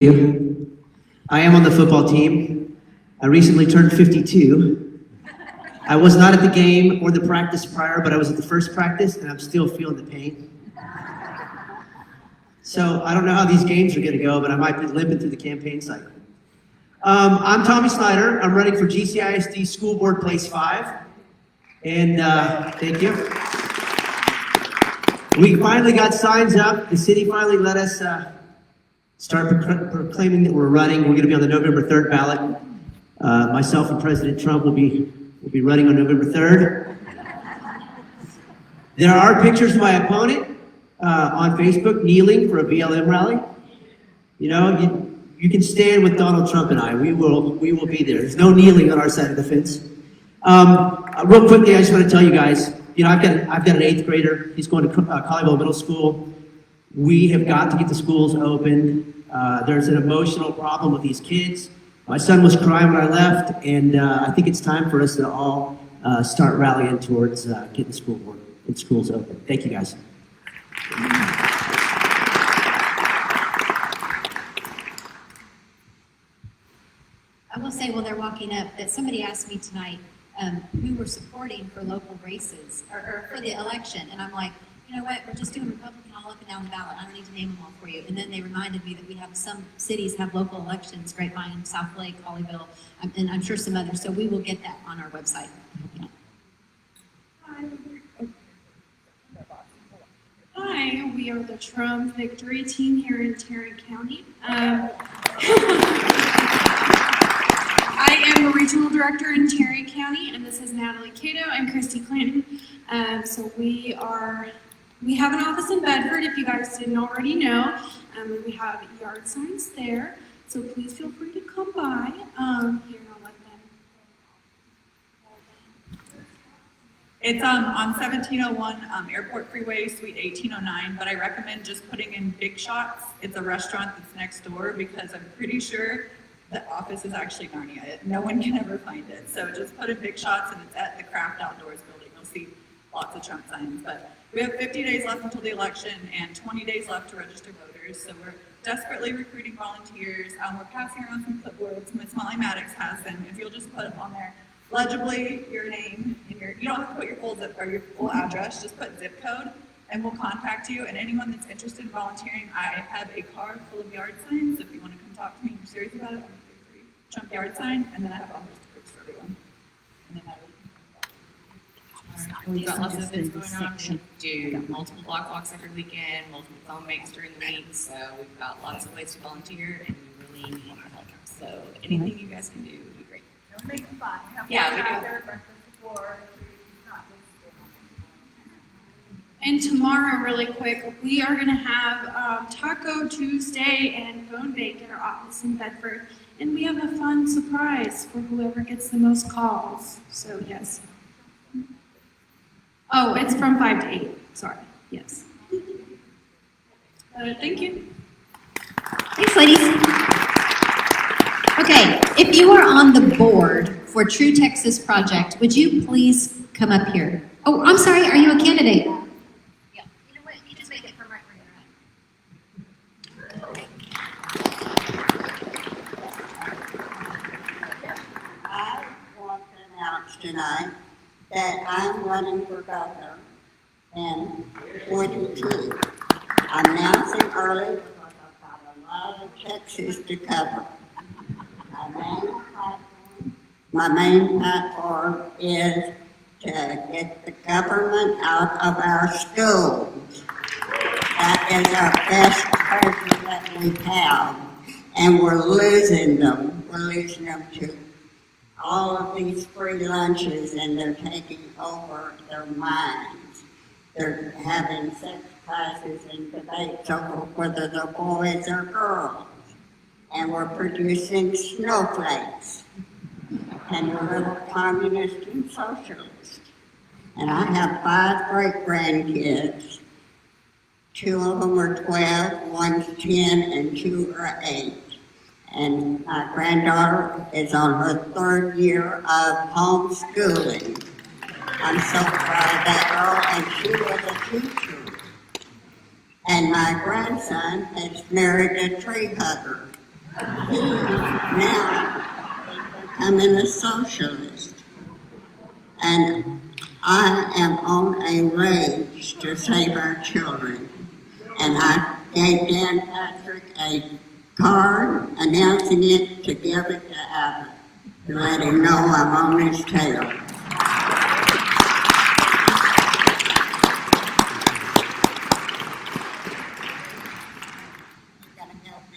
you. I am on the football team. I recently turned 52. I was not at the game or the practice prior, but I was at the first practice, and I'm still feeling the pain. So I don't know how these games are going to go, but I might be limping through the campaign cycle. I'm Tommy Snyder. I'm running for GCISD School Board Place 5. And thank you. We finally got signs up. The city finally let us start proclaiming that we're running. We're going to be on the November 3rd ballot. Myself and President Trump will be running on November 3rd. There are pictures of my opponent on Facebook kneeling for a BLM rally. You know, you can stand with Donald Trump and I. We will be there. There's no kneeling on our side of the fence. Real quickly, I just want to tell you guys, you know, I've got an 8th grader. He's going to Colleyville Middle School. We have got to get the schools open. There's an emotional problem with these kids. My son was crying when I left, and I think it's time for us to all start rallying towards getting the schools open. Thank you, guys. I will say while they're walking up that somebody asked me tonight who we're supporting for local races or for the election, and I'm like, you know what, we're just doing Republican all up and down the ballot. I don't need to name them all for you. And then they reminded me that we have some cities have local elections, Grapevine, South Lake, Colleyville, and I'm sure some others. So we will get that on our website. Yeah. Hi, we are the Trump Victory Team here in Tarrant County. I am the regional director in Tarrant County, and this is Natalie Cato and Christy Clanton. So we have an office in Bedford, if you guys didn't already know. We have yard signs there, so please feel free to come by. Here, I'll let them. It's on 1701 Airport Freeway, Suite 1809, but I recommend just putting in Big Shots. It's a restaurant that's next door because I'm pretty sure the office is actually Narnia. No one can ever find it. So just put in Big Shots, and it's at the Craft Outdoors building. You'll see lots of Trump signs. But we have 50 days left until the election and 20 days left to register voters. So we're desperately recruiting volunteers. We're passing around some clipboards. Miss Molly Maddox has them. If you'll just put on there legibly your name and you don't have to put your full zip or your full address, just put zip code and we'll contact you. And anyone that's interested in volunteering, I have a car full of yard signs. If you want to come talk to me and you're serious about it, I'm a free Trump yard sign, and then I have almost groups for everyone. And then We've got lots of events going on. We do multiple block walks every weekend, multiple phone makes during the week. So we've got lots of ways to volunteer, and we really need your help. So anything you guys can do would be great. make it fun. Yeah, we do. And tomorrow, really quick, we are going to have Taco Tuesday and Bone Bake at our office in Bedford. And we have a fun surprise for whoever gets the most calls. So, yes. Oh, it's from 5 to 8. Sorry. Yes. Thank you. Thanks, ladies. Okay, if you are on the board for True Texas Project, would you please come up here? Oh, I'm sorry, are you a candidate? Yeah. You know what, you just make it from right where you're at. I want to announce tonight that I'm running for governor in 22. I'm announcing early because I've got a lot of Texas to cover. My main platform is to get the government out of our schools. That is our best treasure that we have, and we're losing them. We're losing them to all of these free lunches, and they're taking over their minds. They're having sex classes and debates over whether they're boys or girls. And we're producing snowflakes and a little communist and socialist. And I have 5 great-grandkids. 2 of them are 12, one's 10, and 2 are 8. And my granddaughter is on her 3rd year of homeschooling. I'm so proud of that girl, and she was a teacher. And my grandson has married a tree hugger. now becoming a socialist. And I am on a rage to save our children. And I gave Dan Patrick a card announcing it to give it to Abbott, to let him know I'm on his tail.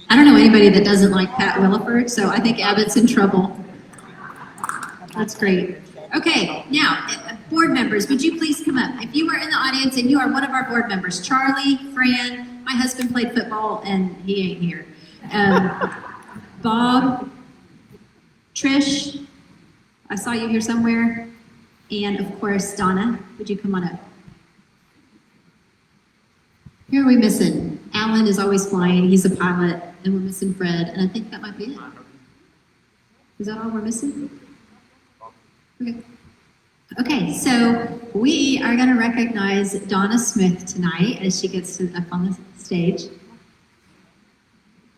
I don't know anybody that doesn't like Pat Williford, so I think Abbott's in trouble. That's great. Okay, now, board members, would you please come up? If you are in the audience and you are one of our board members, Charlie, Fran, my husband played football and he ain't here. Bob, Trish, I saw you here somewhere, and of course, Donna, would you come on up? Who are we missing? Alan is always flying, he's a pilot, and we're missing Fred, and I think that might be it. Is that all we're missing? Okay. Okay, so we are gonna recognize Donna Smith tonight as she gets up on the stage.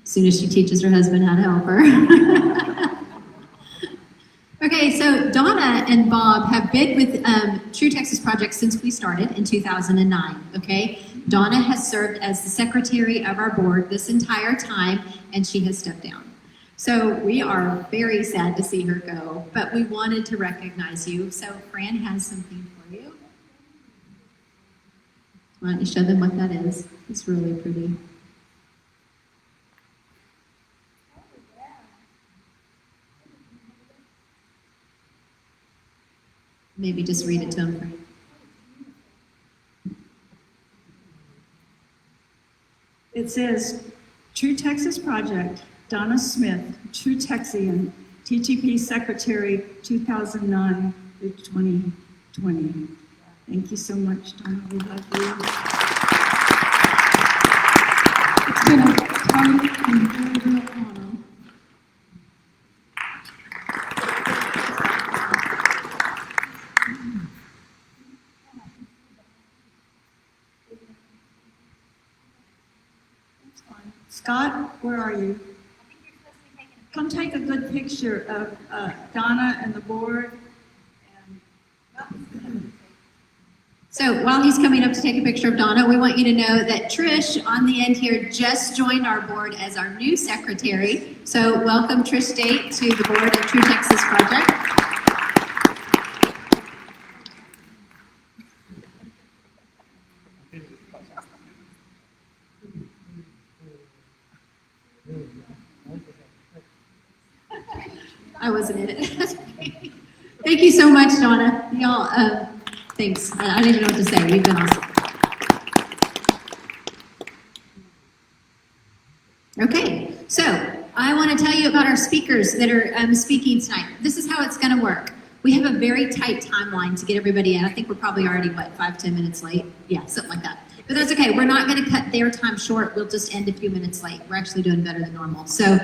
As soon as she teaches her husband how to help her. Okay, so Donna and Bob have been with True Texas Project since we started in 2009, okay? Donna has served as the secretary of our board this entire time, and she has stepped down. So we are very sad to see her go, but we wanted to recognize you. So Fran has something for you. Why don't you show them what that is? It's really pretty. Maybe just read it to them, Fran. It says, True Texas Project, Donna Smith, True Texian, TTP Secretary, 2009 through 2020. Thank you so much, Donna. We love you. It's been a total and real honor. Scott, where are you? Come take a good picture of Donna and the board. So while he's coming up to take a picture of Donna, we want you to know that Trish on the end here just joined our board as our new secretary. So welcome Trish State to the board of True Texas Project. I wasn't in it. Thank you so much, Donna. Y'all, thanks. I don't even know what to say. You've been awesome. Okay, so I want to tell you about our speakers that are speaking tonight. This is how it's going to work. We have a very tight timeline to get everybody in. I think we're probably already, 5-10 minutes late? Yeah, something like that. But that's okay. We're not going to cut their time short. We'll just end a few minutes late. We're actually doing better than normal. So,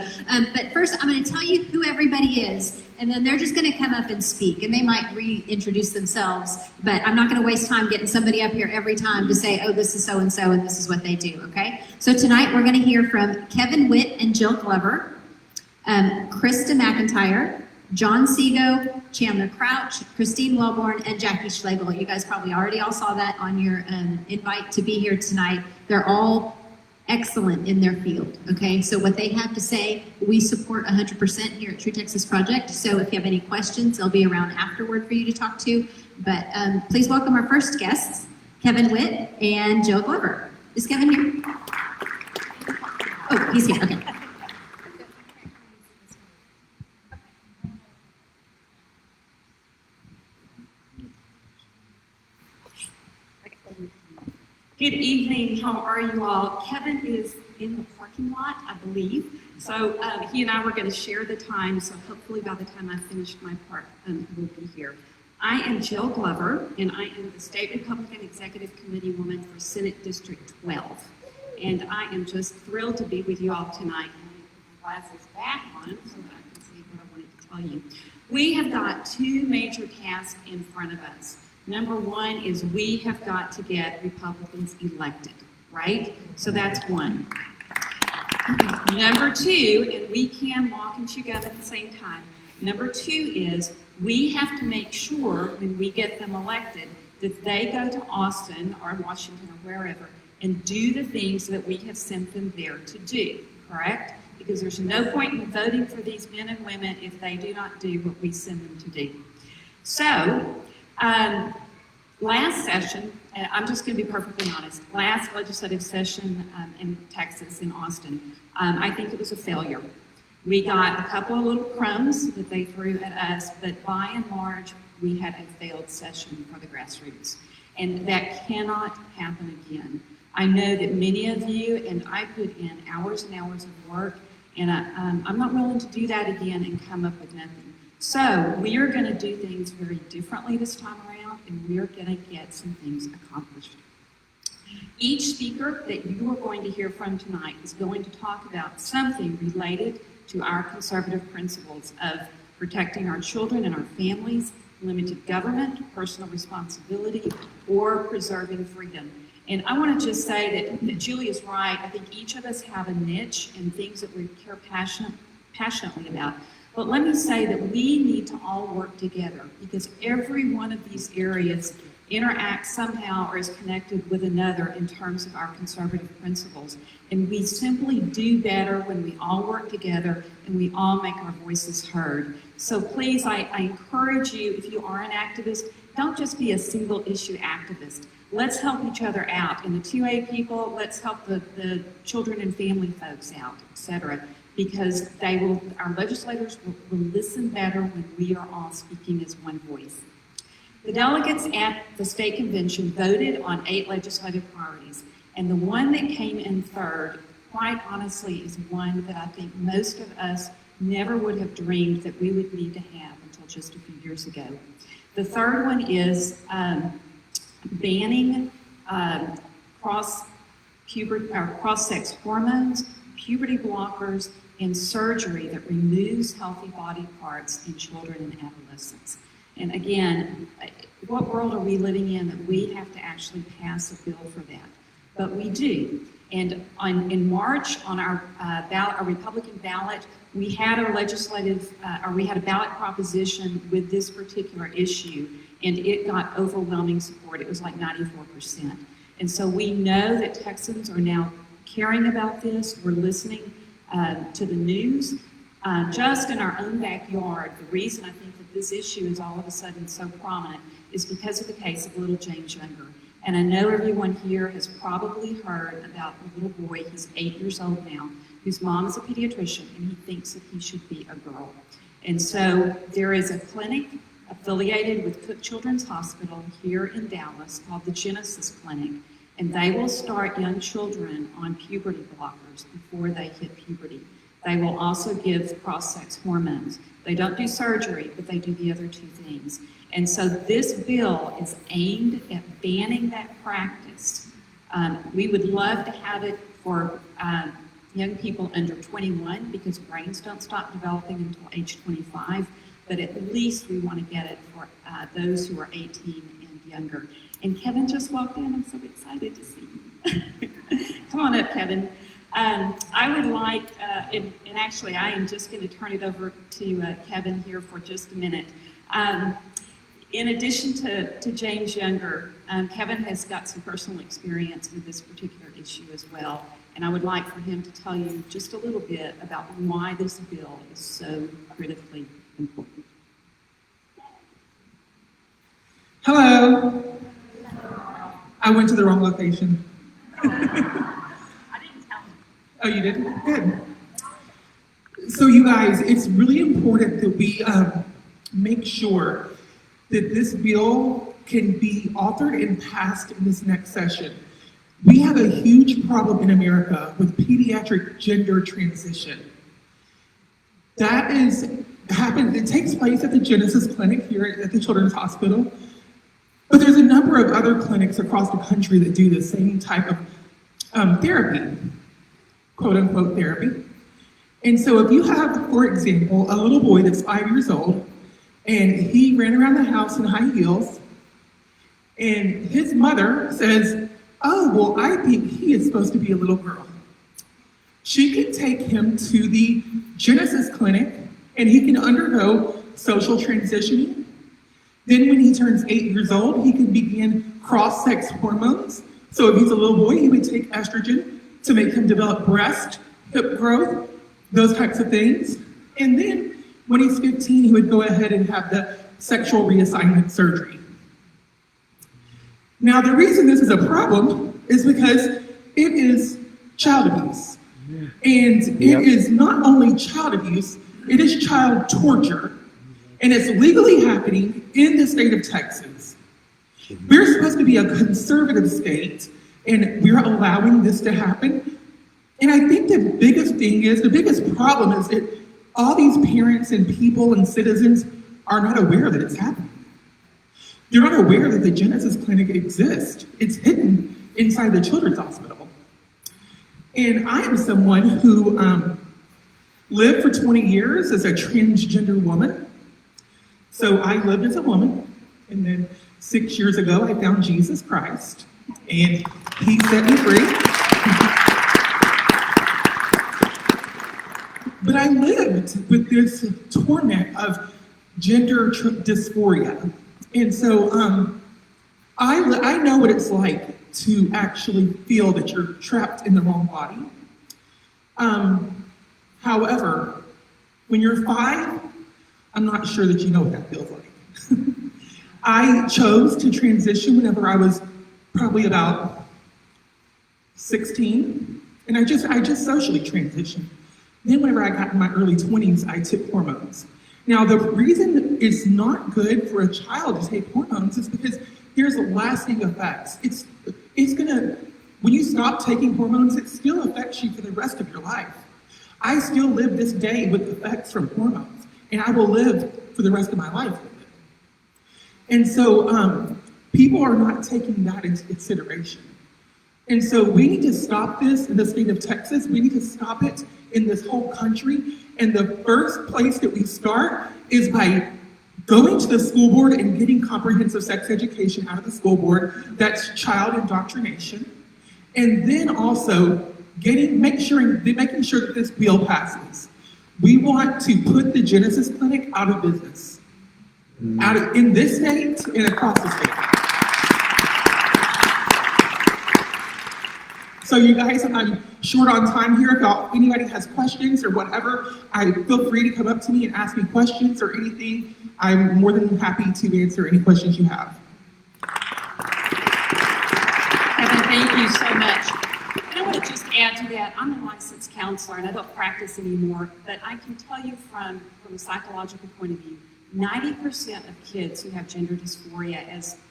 but first I'm going to tell you who everybody is, and then they're just going to come up and speak, and they might reintroduce themselves, but I'm not going to waste time getting somebody up here every time to say, oh, this is so-and-so, and this is what they do, okay? So tonight we're going to hear from Kevin Witt and Jill Glover, Krista McIntyre, John Seago, Chandler Crouch, Christine Wellborn, and Jackie Schlegel. You guys probably already all saw that on your invite to be here tonight. They're all excellent in their field, okay? So what they have to say, we support 100% here at True Texas Project. So if you have any questions, they'll be around afterward for you to talk to. But please welcome our first guests, Kevin Witt and Jill Glover. Is Kevin here? Oh, he's here, okay. Good evening, how are you all? Kevin is in the parking lot, I believe. So he and I were going to share the time, so hopefully by the time I finish my part, we'll be here. I am Jill Glover, and I am the State Republican Executive Committee woman for Senate District 12. And I am just thrilled to be with you all tonight. Glasses back on so that I can see what I wanted to tell you. We have got two major tasks in front of us. Number one is we have got to get Republicans elected, right? So that's one. Number two, and we can walk and chew gum at the same time. Number two is we have to make sure when we get them elected that they go to Austin or Washington or wherever and do the things that we have sent them there to do, correct? Because there's no point in voting for these men and women if they do not do what we send them to do. So, last session, and I'm just going to be perfectly honest, last legislative session in Texas, in Austin, I think it was a failure. We got a couple of little crumbs that they threw at us, but by and large, we had a failed session for the grassroots. And that cannot happen again. I know that many of you, and I put in hours and hours of work, and I'm not willing to do that again and come up with nothing. So we are going to do things very differently this time around, and we are going to get some things accomplished. Each speaker that you are going to hear from tonight is going to talk about something related to our conservative principles of protecting our children and our families, limited government, personal responsibility, or preserving freedom. And I want to just say that Julie is right. I think each of us have a niche and things that we care passionately about. But let me say that we need to all work together because every one of these areas interacts somehow or is connected with another in terms of our conservative principles. And we simply do better when we all work together and we all make our voices heard. So please, I encourage you, if you are an activist, don't just be a single issue activist. Let's help each other out. And the 2A people, let's help the children and family folks out, etc. Because our legislators will listen better when we are all speaking as one voice. The delegates at the state convention voted on 8 legislative priorities, and the one that came in third, quite honestly, is one that I think most of us never would have dreamed that we would need to have until just a few years ago. The third one is banning cross-sex hormones, puberty blockers, and surgery that removes healthy body parts in children and adolescents. And again, what world are we living in that we have to actually pass a bill for that? But we do. And in March, on our Republican ballot, we had a ballot proposition with this particular issue, and it got overwhelming support. It was like 94%. And so we know that Texans are now caring about this. We're listening to the news. Just in our own backyard, the reason I think that this issue is all of a sudden so prominent is because of the case of little James Younger. And I know everyone here has probably heard about the little boy, he's 8 years old now, whose mom is a pediatrician, and he thinks that he should be a girl. And so there is a clinic affiliated with Cook Children's Hospital here in Dallas called the Genesis Clinic, and they will start young children on puberty blockers before they hit puberty. They will also give cross-sex hormones. They don't do surgery, but they do the other 2 things. And so this bill is aimed at banning that practice. We would love to have it for young people under 21 because brains don't stop developing until age 25, but at least we want to get it for those who are 18 and younger. And Kevin just walked in. I'm so excited to see you. Come on up, Kevin. I would like, and actually I am just going to turn it over to Kevin here for just a minute. In addition to James Younger, Kevin has got some personal experience with this particular issue as well, and I would like for him to tell you just a little bit about why this bill is so critically important. Hello. I went to the wrong location. I didn't tell him. Oh, you didn't? Good. So you guys, it's really important that we make sure that this bill can be authored and passed in this next session. We have a huge problem in America with pediatric gender transition. That it takes place at the Genesis Clinic here at the Children's Hospital, but there's a number of other clinics across the country that do the same type of therapy, quote unquote therapy. And so if you have, for example, a little boy that's 5 years old, and he ran around the house in high heels, and his mother says, "Oh, well, I think he is supposed to be a little girl." she can take him to the Genesis Clinic and he can undergo social transitioning. Then when he turns 8 years old, he can begin cross-sex hormones. So if he's a little boy, he would take estrogen to make him develop breast, hip growth, those types of things. And then when he's 15, he would go ahead and have the sexual reassignment surgery. Now, the reason this is a problem is because it is child abuse. And it is not only child abuse, it is child torture. And it's legally happening in the state of Texas. We're supposed to be a conservative state, and we're allowing this to happen. And I think the biggest problem is that all these parents and people and citizens are not aware that it's happening. They're not aware that the Genesis Clinic exists. It's hidden inside the Children's Hospital. And I am someone who lived for 20 years as a transgender woman. So I lived as a woman, and then 6 years ago I found Jesus Christ, and he set me free. But I lived with this torment of gender dysphoria. And so I know what it's like to actually feel that you're trapped in the wrong body. However, when you're 5, I'm not sure that you know what that feels like. I chose to transition whenever I was probably about 16, and I just socially transitioned. Then whenever I got in my early 20s, I took hormones. Now, the reason it's not good for a child to take hormones is because here's the lasting effects. It's gonna, when you stop taking hormones, it still affects you for the rest of your life. I still live this day with effects from hormones, and I will live for the rest of my life with it. And so people are not taking that into consideration. And so we need to stop this in the state of Texas. We need to stop it in this whole country. And the first place that we start is by going to the school board and getting comprehensive sex education out of the school board. That's child indoctrination. And then also making sure that this bill passes. We want to put the Genesis Clinic out of business, in this state and across the state. So you guys, I'm short on time here. If anybody has questions or whatever, feel free to come up to me and ask me questions or anything. I'm more than happy to answer any questions you have. Kevin, thank you so much. And I want to just add to that, I'm a licensed counselor and I don't practice anymore, but I can tell you from a psychological point of view, 90% of kids who have gender dysphoria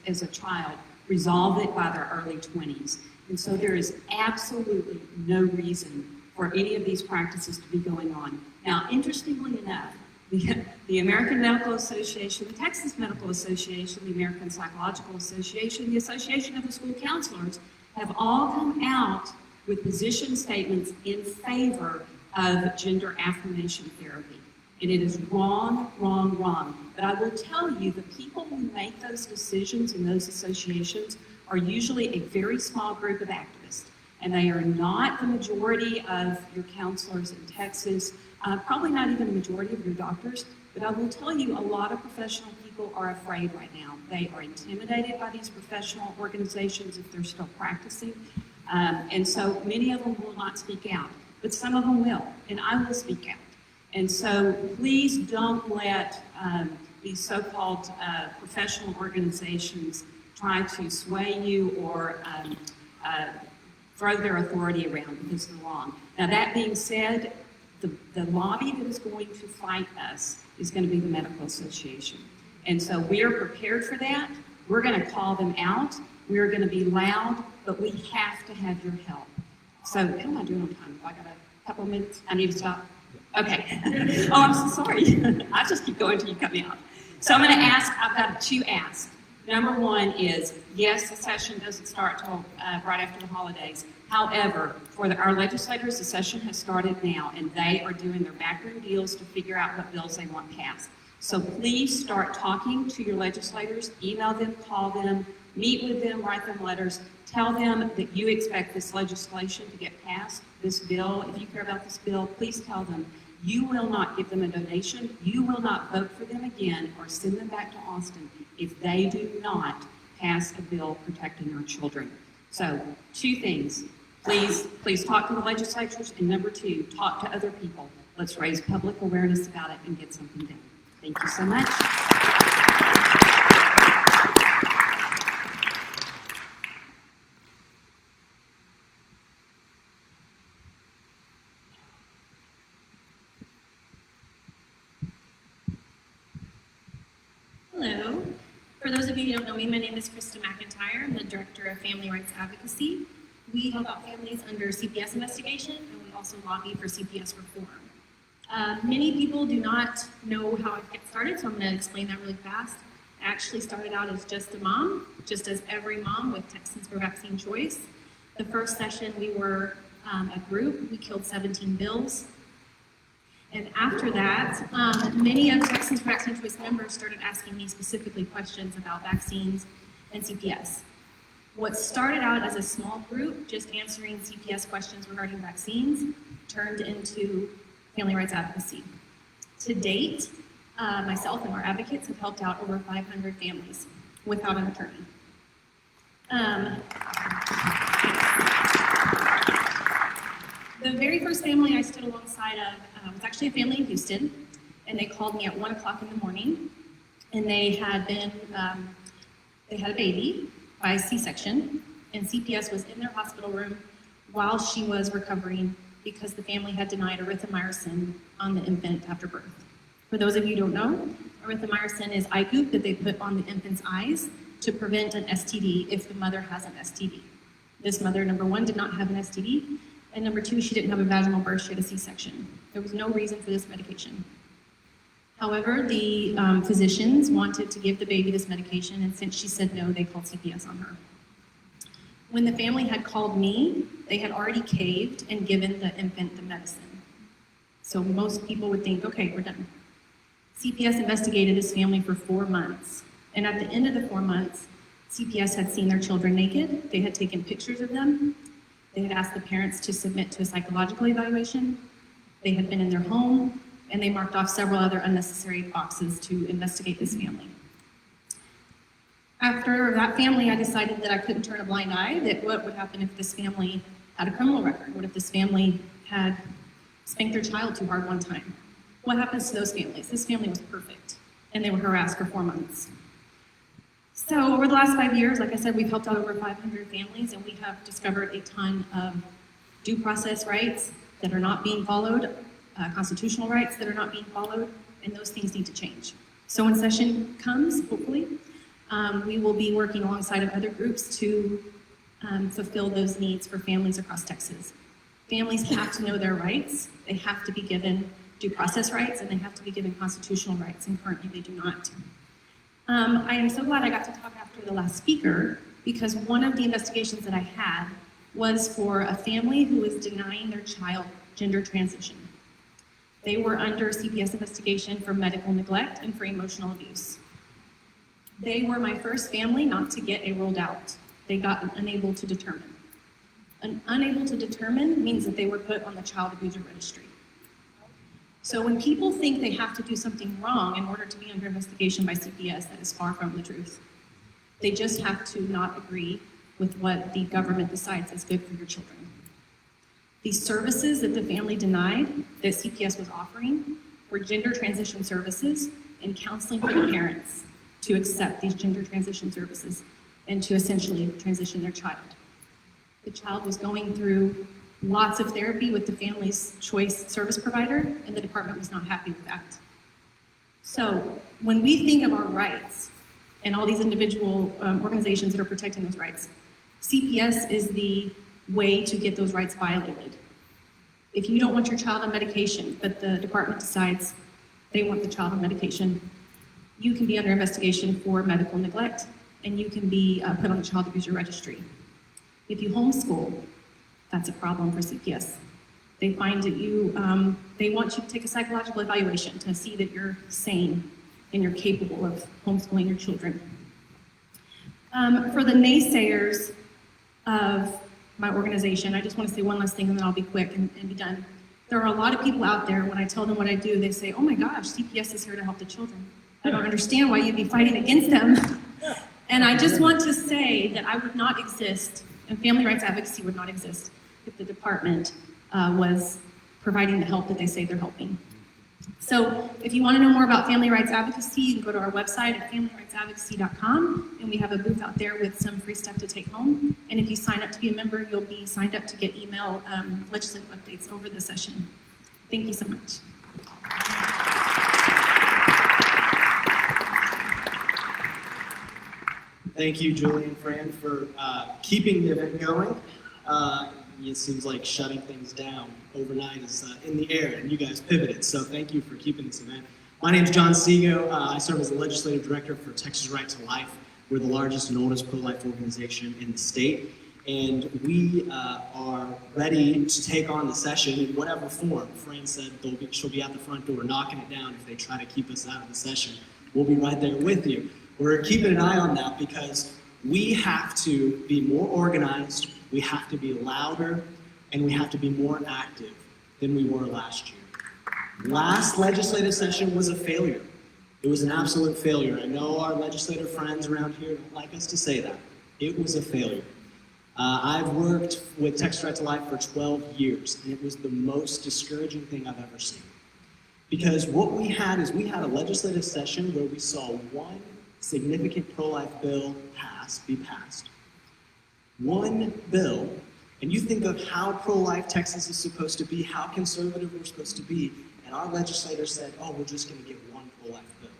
as a child resolve it by their early 20s. And so there is absolutely no reason for any of these practices to be going on. Now, interestingly enough, the American Medical Association, the Texas Medical Association, the American Psychological Association, the Association of the School Counselors have all come out with position statements in favor of gender affirmation therapy. And it is wrong, wrong, wrong. But I will tell you, the people who make those decisions in those associations are usually a very small group of activists. And they are not the majority of your counselors in Texas, probably not even the majority of your doctors. But I will tell you, a lot of professional people are afraid right now. They are intimidated by these professional organizations if they're still practicing. And so many of them will not speak out, but some of them will, and I will speak out. And so please don't let these so-called professional organizations try to sway you or throw their authority around because they're wrong. Now, that being said, the lobby that is going to fight us is going to be the Medical Association. And so we are prepared for that. We're going to call them out. We're going to be loud, but we have to have your help. So how am I doing on time? Have I got a couple of minutes? I need to stop? Okay. Oh, I'm so sorry. I just keep going until you cut me off. So I'm going to ask, I've got 2 asks. Number 1 is, yes, the session doesn't start till right after the holidays. However, for our legislators, the session has started now, and they are doing their backroom deals to figure out what bills they want passed. So please start talking to your legislators, email them, call them, Meet with them, write them letters, tell them that you expect this legislation to get passed, this bill. If you care about this bill, please tell them you will not give them a donation, you will not vote for them again or send them back to Austin if they do not pass a bill protecting our children. So, 2 things. Please talk to the legislatures, and number 2, talk to other people. Let's raise public awareness about it and get something done. Thank you so much. Hello. For those of you who don't know me, my name is Krista McIntyre. I'm the Director of Family Rights Advocacy. We help out families under CPS investigation, and we also lobby for CPS reform. Many people do not know how it gets started, so I'm going to explain that really fast. I actually started out as just a mom, just as every mom with Texans for Vaccine Choice. The first session, we were a group. We killed 17 bills. And after that, many of Texans for Vaccine Choice members started asking me specifically questions about vaccines and CPS. What started out as a small group, just answering CPS questions regarding vaccines, turned into family rights advocacy. To date, myself and our advocates have helped out over 500 families without an attorney. The very first family I stood alongside of was actually a family in Houston, and they called me at 1 o'clock in the morning, and they had a baby by C-section, and CPS was in their hospital room while she was recovering because the family had denied erythromycin on the infant after birth. For those of you who don't know, erythromycin is eye goop that they put on the infant's eyes to prevent an STD if the mother has an STD. This mother, number 1, did not have an STD, and number 2, she didn't have a vaginal birth, she had a C-section. There was no reason for this medication. However, the physicians wanted to give the baby this medication, and since she said no, they called CPS on her. When the family had called me, they had already caved and given the infant the medicine. So most people would think, okay, we're done. CPS investigated this family for 4 months, and at the end of the 4 months, CPS had seen their children naked, they had taken pictures of them, they had asked the parents to submit to a psychological evaluation, they had been in their home, and they marked off several other unnecessary boxes to investigate this family. After that family, I decided that I couldn't turn a blind eye, that what would happen if this family had a criminal record? What if this family had spanked their child too hard one time? What happens to those families? This family was perfect, and they were harassed for 4 months. So over the last 5 years, like I said, we've helped out over 500 families, and we have discovered a ton of due process rights that are not being followed, constitutional rights that are not being followed, and those things need to change. So when session comes, hopefully, we will be working alongside of other groups to fulfill those needs for families across Texas. Families have to know their rights, they have to be given due process rights, and they have to be given constitutional rights, and currently they do not. I am so glad I got to talk after the last speaker, because one of the investigations that I had was for a family who was denying their child gender transition. They were under CPS investigation for medical neglect and for emotional abuse. They were my first family not to get a rolled out. They got an unable to determine. An unable to determine means that they were put on the child abuser registry. So when people think they have to do something wrong in order to be under investigation by CPS, that is far from the truth. They just have to not agree with what the government decides is good for your children. The services that the family denied that CPS was offering were gender transition services and counseling for the parents to accept these gender transition services and to essentially transition their child. The child was going through lots of therapy with the family's choice service provider, and the department was not happy with that. So when we think of our rights and all these individual organizations that are protecting those rights, CPS is the way to get those rights violated. If you don't want your child on medication, but the department decides they want the child on medication, you can be under investigation for medical neglect, and you can be put on the child abuser registry. If you homeschool, that's a problem for CPS. They find that they want you to take a psychological evaluation to see that you're sane and you're capable of homeschooling your children. For the naysayers of my organization, I just want to say one last thing and then I'll be quick and be done. There are a lot of people out there, when I tell them what I do, they say, oh my gosh, CPS is here to help the children. I don't understand why you'd be fighting against them. And I just want to say that I would not exist, and family rights advocacy would not exist, if the department was providing the help that they say they're helping. So if you want to know more about family rights advocacy, you can go to our website at familyrightsadvocacy.com, and we have a booth out there with some free stuff to take home. And if you sign up to be a member, you'll be signed up to get email legislative updates over the session. Thank you so much. Thank you, Julie and Fran, for keeping the event going. It seems like shutting things down overnight is in the air, and you guys pivoted, so thank you for keeping this event. My name is John Sego. I serve as the Legislative Director for Texas Right to Life. We're the largest and oldest pro-life organization in the state, and we are ready to take on the session in whatever form. Fran said she'll be at the front door knocking it down if they try to keep us out of the session. We'll be right there with you. We're keeping an eye on that because we have to be more organized, we have to be louder, and we have to be more active than we were last year. Last legislative session was a failure. It was an absolute failure. I know our legislative friends around here don't like us to say that. It was a failure. I've worked with Texas Right to Life for 12 years, and it was the most discouraging thing I've ever seen. Because what we had is we had a legislative session where we saw one significant pro-life bill be passed. One bill, and you think of how pro-life Texas is supposed to be, how conservative we're supposed to be, and our legislators said, oh, we're just going to get one pro-life bill.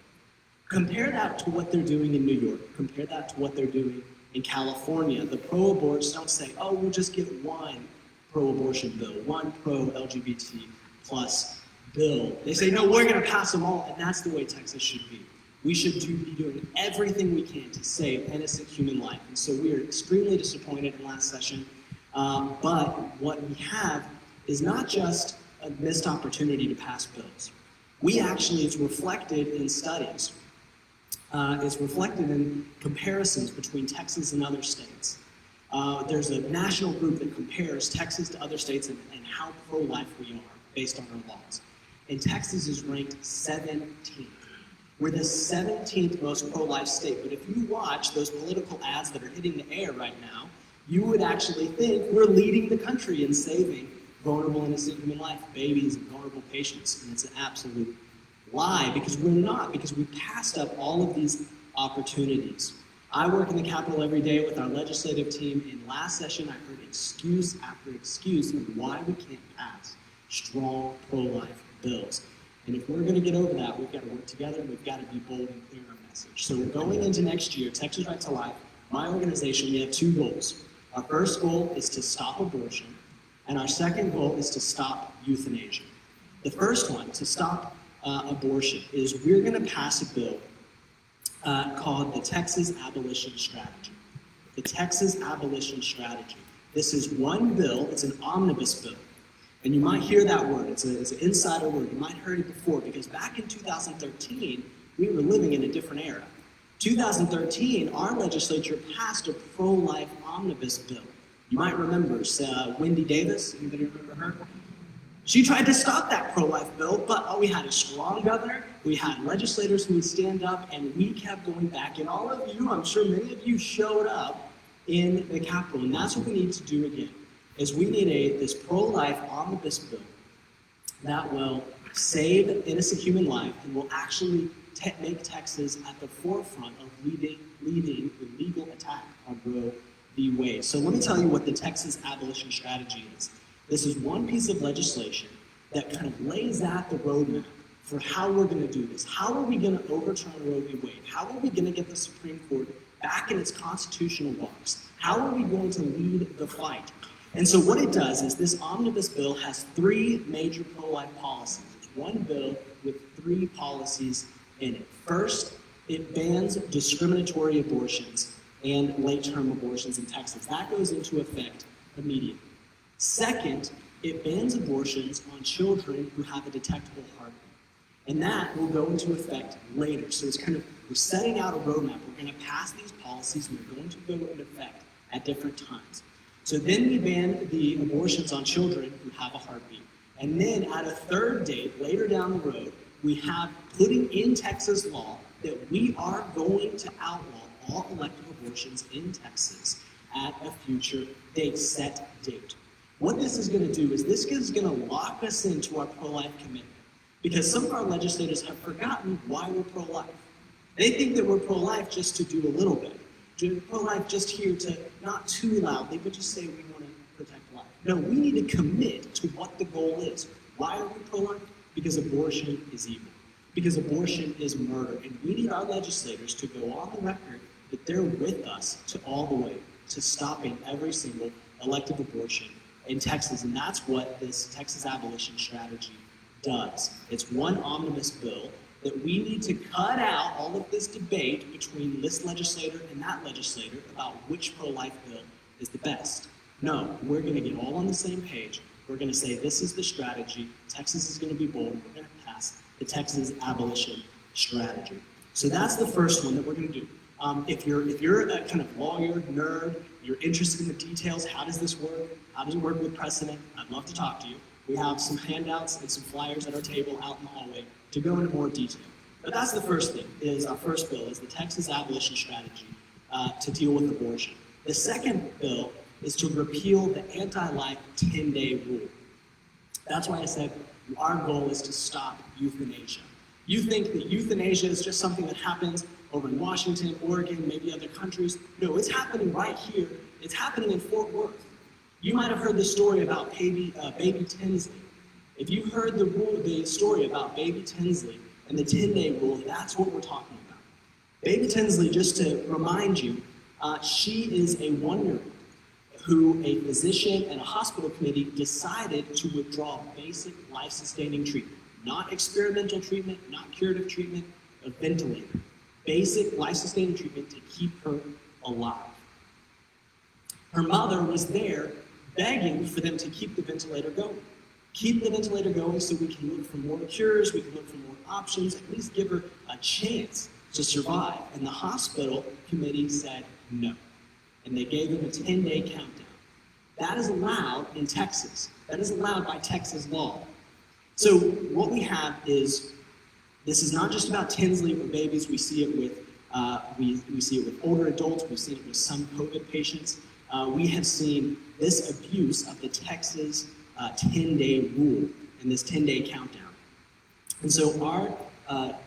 Compare that to what they're doing in New York. Compare that to what they're doing in California. The pro-aborts don't say, oh, we'll just get one pro-abortion bill, one pro-LGBT plus bill. They say, no, we're going to pass them all, and that's the way Texas should be. We should be doing everything we can to save innocent human life. And so we are extremely disappointed in last session. But what we have is not just a missed opportunity to pass bills. We actually, it's reflected in studies. It's reflected in comparisons between Texas and other states. There's a national group that compares Texas to other states and how pro-life we are based on our laws. And Texas is ranked 17th. We're the 17th most pro-life state, but if you watch those political ads that are hitting the air right now, you would actually think we're leading the country in saving vulnerable innocent human life, babies and vulnerable patients, and it's an absolute lie because we're not, because we passed up all of these opportunities. I work in the Capitol every day with our legislative team. In last session, I heard excuse after excuse of why we can't pass strong pro-life bills. And if we're going to get over that, we've got to work together and we've got to be bold and clear in our message. So going into next year, Texas Right to Life, my organization, we have two goals. Our first goal is to stop abortion, and our second goal is to stop euthanasia. The first one, to stop abortion, is we're going to pass a bill called the Texas Abolition Strategy. The Texas Abolition Strategy. This is one bill, it's an omnibus bill. And you might hear that word, it's an insider word. You might have heard it before because back in 2013, we were living in a different era. 2013, our legislature passed a pro-life omnibus bill. You might remember Wendy Davis, anybody remember her? She tried to stop that pro-life bill, but we had a strong governor, we had legislators who would stand up, and we kept going back. And all of you, I'm sure many of you showed up in the Capitol, and that's what we need to do again. Is we need this pro-life omnibus bill that will save innocent human life and will actually make Texas at the forefront of leading the legal attack on Roe v. Wade. So let me tell you what the Texas Abolition Strategy is. This is one piece of legislation that kind of lays out the roadmap for how we're going to do this. How are we going to overturn Roe v. Wade? How are we going to get the Supreme Court back in its constitutional box? How are we going to lead the fight? And so what it does is this omnibus bill has three major pro-life policies. It's one bill with three policies in it. First, it bans discriminatory abortions and late-term abortions in Texas. That goes into effect immediately. Second, it bans abortions on children who have a detectable heartbeat. And that will go into effect later. So it's kind of, we're setting out a roadmap. We're going to pass these policies and they're going to go into effect at different times. So then we ban the abortions on children who have a heartbeat. And then at a third date, later down the road, we have putting in Texas law that we are going to outlaw all elective abortions in Texas at a future date, set date. What this is going to do is this is going to lock us into our pro-life commitment, because some of our legislators have forgotten why we're pro-life. They think that we're pro-life just to do a little bit. Pro-life just here to not too loudly, but just say we want to protect life. No, we need to commit to what the goal is. Why are we pro-life? Because abortion is evil. Because abortion is murder. And we need our legislators to go on the record that they're with us to all the way to stopping every single elective abortion in Texas. And that's what this Texas abolition strategy does. It's one omnibus bill that we need to cut out all of this debate between this legislator and that legislator about which pro-life bill is the best. No, we're going to get all on the same page. We're going to say this is the strategy. Texas is going to be bold. We're going to pass the Texas abolition strategy. So that's the first one that we're going to do. If you're a kind of lawyer, nerd, you're interested in the details, how does this work? How does it work with precedent? I'd love to talk to you. We have some handouts and some flyers at our table out in the hallway to go into more detail. But that's the first thing, is our first bill, is the Texas abolition strategy to deal with abortion. The second bill is to repeal the anti-life 10-day rule. That's why I said our goal is to stop euthanasia. You think that euthanasia is just something that happens over in Washington, Oregon, maybe other countries. No, it's happening right here. It's happening in Fort Worth. You might have heard the story about baby Tinsley. If you heard the story about baby Tinsley and the 10-day rule, that's what we're talking about. Baby Tinsley, just to remind you, she is a 1-year-old who a physician and a hospital committee decided to withdraw basic life-sustaining treatment. Not experimental treatment, not curative treatment, a ventilator. Basic life-sustaining treatment to keep her alive. Her mother was there begging for them to keep the ventilator going. Keep the ventilator going so we can look for more cures, we can look for more options, at least give her a chance to survive. And the hospital committee said no. And they gave him a 10-day countdown. That is allowed in Texas. That is allowed by Texas law. So what we have is, this is not just about Tinsley or babies. We see it with we see it with older adults. We've seen it with some COVID patients. We have seen this abuse of the Texas 10-day rule and this 10-day countdown. And so our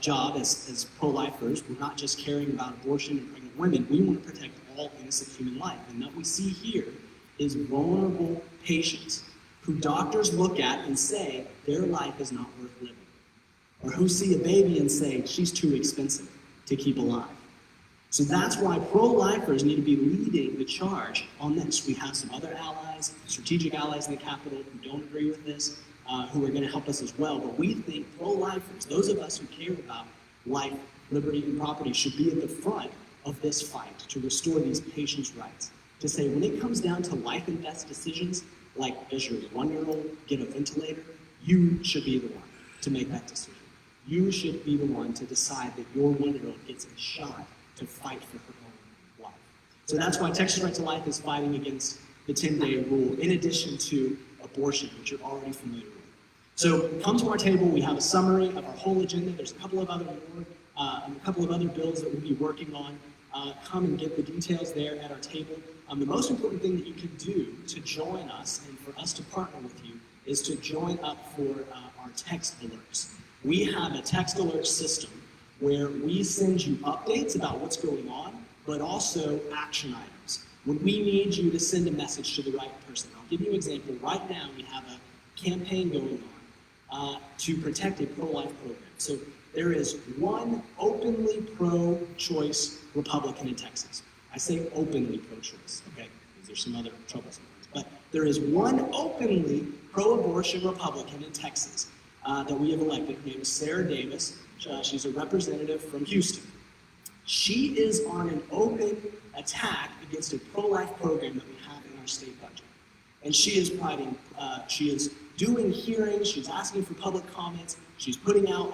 job as pro-lifers, we're not just caring about abortion and pregnant women. We want to protect all innocent human life. And what we see here is vulnerable patients who doctors look at and say their life is not worth living. Or who see a baby and say she's too expensive to keep alive. So that's why pro-lifers need to be leading the charge on this. We have some other allies, strategic allies in the Capitol who don't agree with this, who are going to help us as well. But we think pro-lifers, those of us who care about life, liberty, and property, should be at the front of this fight to restore these patients' rights. To say when it comes down to life and death decisions, like does your 1-year-old get a ventilator, you should be the one to make that decision. You should be the one to decide that your 1-year-old gets a shot to fight for her own life. So that's why Texas Right to Life is fighting against the 10-day rule, in addition to abortion, which you're already familiar with. So come to our table. We have a summary of our whole agenda. There's a couple of other bills that we'll be working on. Come and get the details there at our table. The most important thing that you can do to join us and for us to partner with you is to join up for our text alerts. We have a text alert system where we send you updates about what's going on, but also action items. When we need you to send a message to the right person. I'll give you an example. Right now, we have a campaign going on to protect a pro-life program. So there is one openly pro-choice Republican in Texas. I say openly pro-choice, okay? Because there's some other troublesome ones. But there is one openly pro-abortion Republican in Texas that we have elected. Her name is Sarah Davis. She's a representative from Houston. She is on an open attack against a pro-life program that we have in our state budget. And she is doing hearings, she's asking for public comments, she's putting out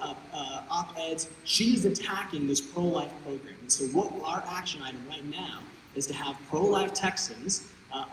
op-eds, she's attacking this pro-life program. And so what our action item right now is to have pro-life Texans,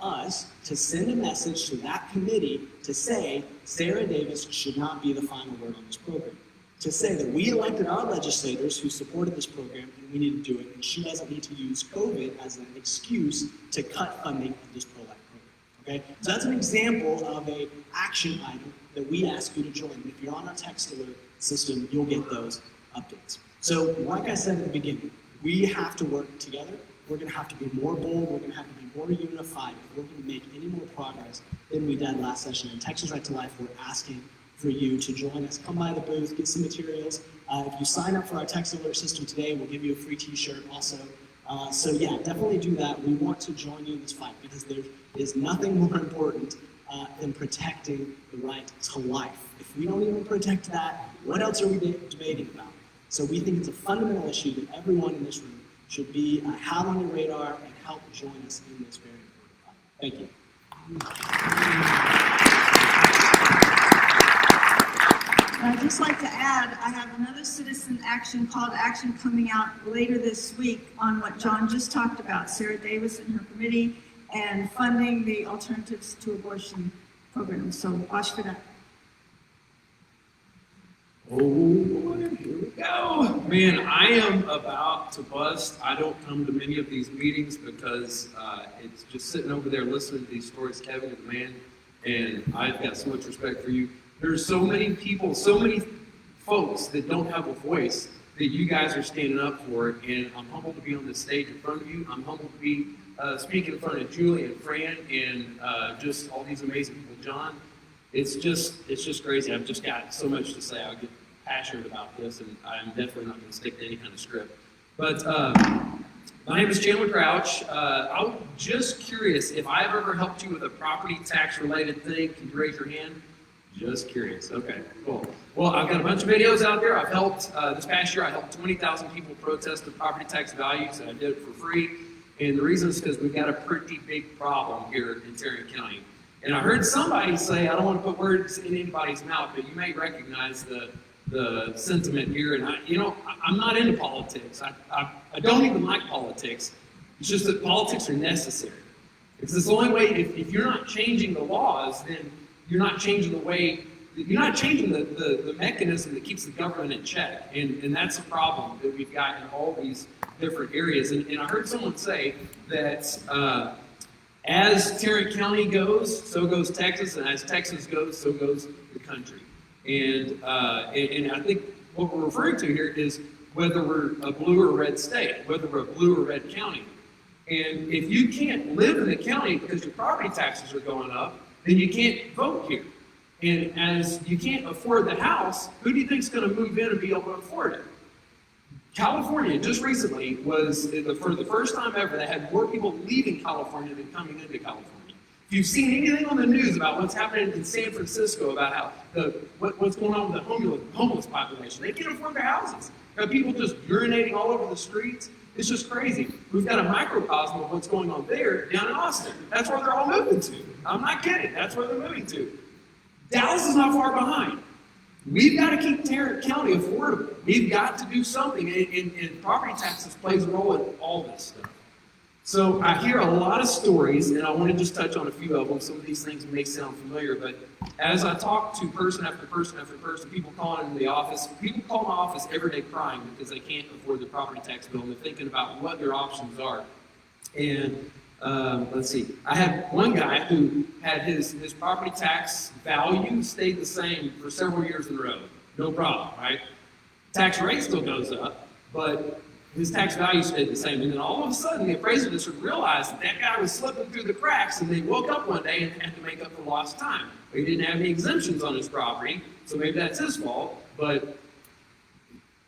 us, to send a message to that committee to say Sarah Davis should not be the final word on this program. To say that we elected our legislators who supported this program and we need to do it, and she doesn't need to use COVID as an excuse to cut funding of this pro-life program. Okay? So that's an example of an action item that we ask you to join. And if you're on our text alert system, you'll get those updates. So like I said at the beginning, we have to work together. We're going to have to be more bold. We're going to have to be more unified if we're going to make any more progress than we did last session. In Texas Right to Life, we're asking for you to join us. Come by the booth, get some materials. If you sign up for our text alert system today, we'll give you a free t-shirt also. So yeah, definitely do that. We want to join you in this fight because there is nothing more important than protecting the right to life. If we don't even protect that, what else are we debating about? So we think it's a fundamental issue that everyone in this room should be have on your radar and help join us in this very important fight. Thank you. I'd just like to add, I have another citizen action call to action coming out later this week on what John just talked about, Sarah Davis and her committee, and funding the Alternatives to Abortion program. So watch for that. Oh boy, here we go. Man, I am about to bust. I don't come to many of these meetings because it's just sitting over there listening to these stories. Kevin is the man, and I've got so much respect for you. There's so many people, so many folks that don't have a voice that you guys are standing up for, and I'm humbled to be on this stage in front of you. I'm humbled to be speaking in front of Julie and Fran and just all these amazing people. John, it's just crazy. I've just got so much to say. I get passionate about this, and I'm definitely not going to stick to any kind of script. But my name is Chandler Crouch. I'm just curious if I've ever helped you with a property tax related thing. Can you raise your hand? Just curious. Okay, cool. Well, I've got a bunch of videos out there. I've helped, this past year, I helped 20,000 people protest the property tax values, and I did it for free. And the reason is because we've got a pretty big problem here in Tarrant County. And I heard somebody say, I don't want to put words in anybody's mouth, but you may recognize the sentiment here. And I'm not into politics. I don't even like politics. It's just that politics are necessary. Because it's the only way, if you're not changing the laws, then you're not changing the way, you're not changing the mechanism that keeps the government in check. And that's a problem that we've got in all these different areas. And I heard someone say that as Tarrant County goes, so goes Texas, and as Texas goes, so goes the country. And I think what we're referring to here is whether we're a blue or red state, whether we're a blue or red county. And if you can't live in the county because your property taxes are going up, then you can't vote here. And as you can't afford the house, who do you think is going to move in and be able to afford it? California, just recently, was, for the first time ever, they had more people leaving California than coming into California. If you've seen anything on the news about what's happening in San Francisco, about how what's going on with the homeless population, they can't afford their houses. You have people just urinating all over the streets. It's just crazy. We've got a microcosm of what's going on there down in Austin. That's where they're all moving to. I'm not kidding. That's where they're moving to. Dallas is not far behind. We've got to keep Tarrant County affordable. We've got to do something, and property taxes plays a role in all this stuff. So I hear a lot of stories, and I want to just touch on a few of them. Some of these things may sound familiar, but as I talk to person after person after person, people calling in the office, people call my office every day crying because they can't afford the property tax bill, and they're thinking about what their options are. And let's see, I had one guy who had his property tax value stayed the same for several years in a row. No problem, right? Tax rate still goes up, but his tax value stayed the same. And then all of a sudden, the appraiser district realized that guy was slipping through the cracks, and they woke up one day and had to make up for lost time. He didn't have any exemptions on his property, so maybe that's his fault, but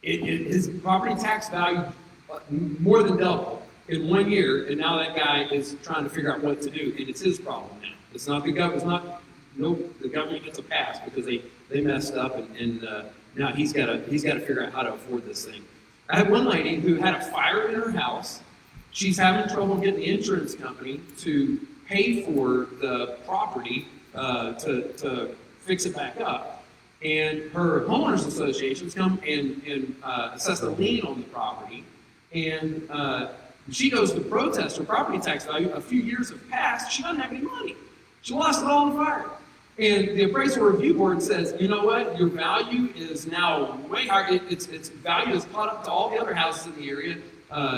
his property tax value more than doubled in 1 year, and now that guy is trying to figure out what to do, and it's his problem now. It's not the government. The government gets a pass because they messed up, and now he's got to figure out how to afford this thing. I had one lady who had a fire in her house. She's having trouble getting the insurance company to pay for the property to fix it back up. And her homeowners associations come and assess a lien on the property. And she goes to protest her property tax value. A few years have passed. She doesn't have any money. She lost it all in the fire. And the appraisal review board says, you know what, your value is now way higher. Its value is caught up to all the other houses in the area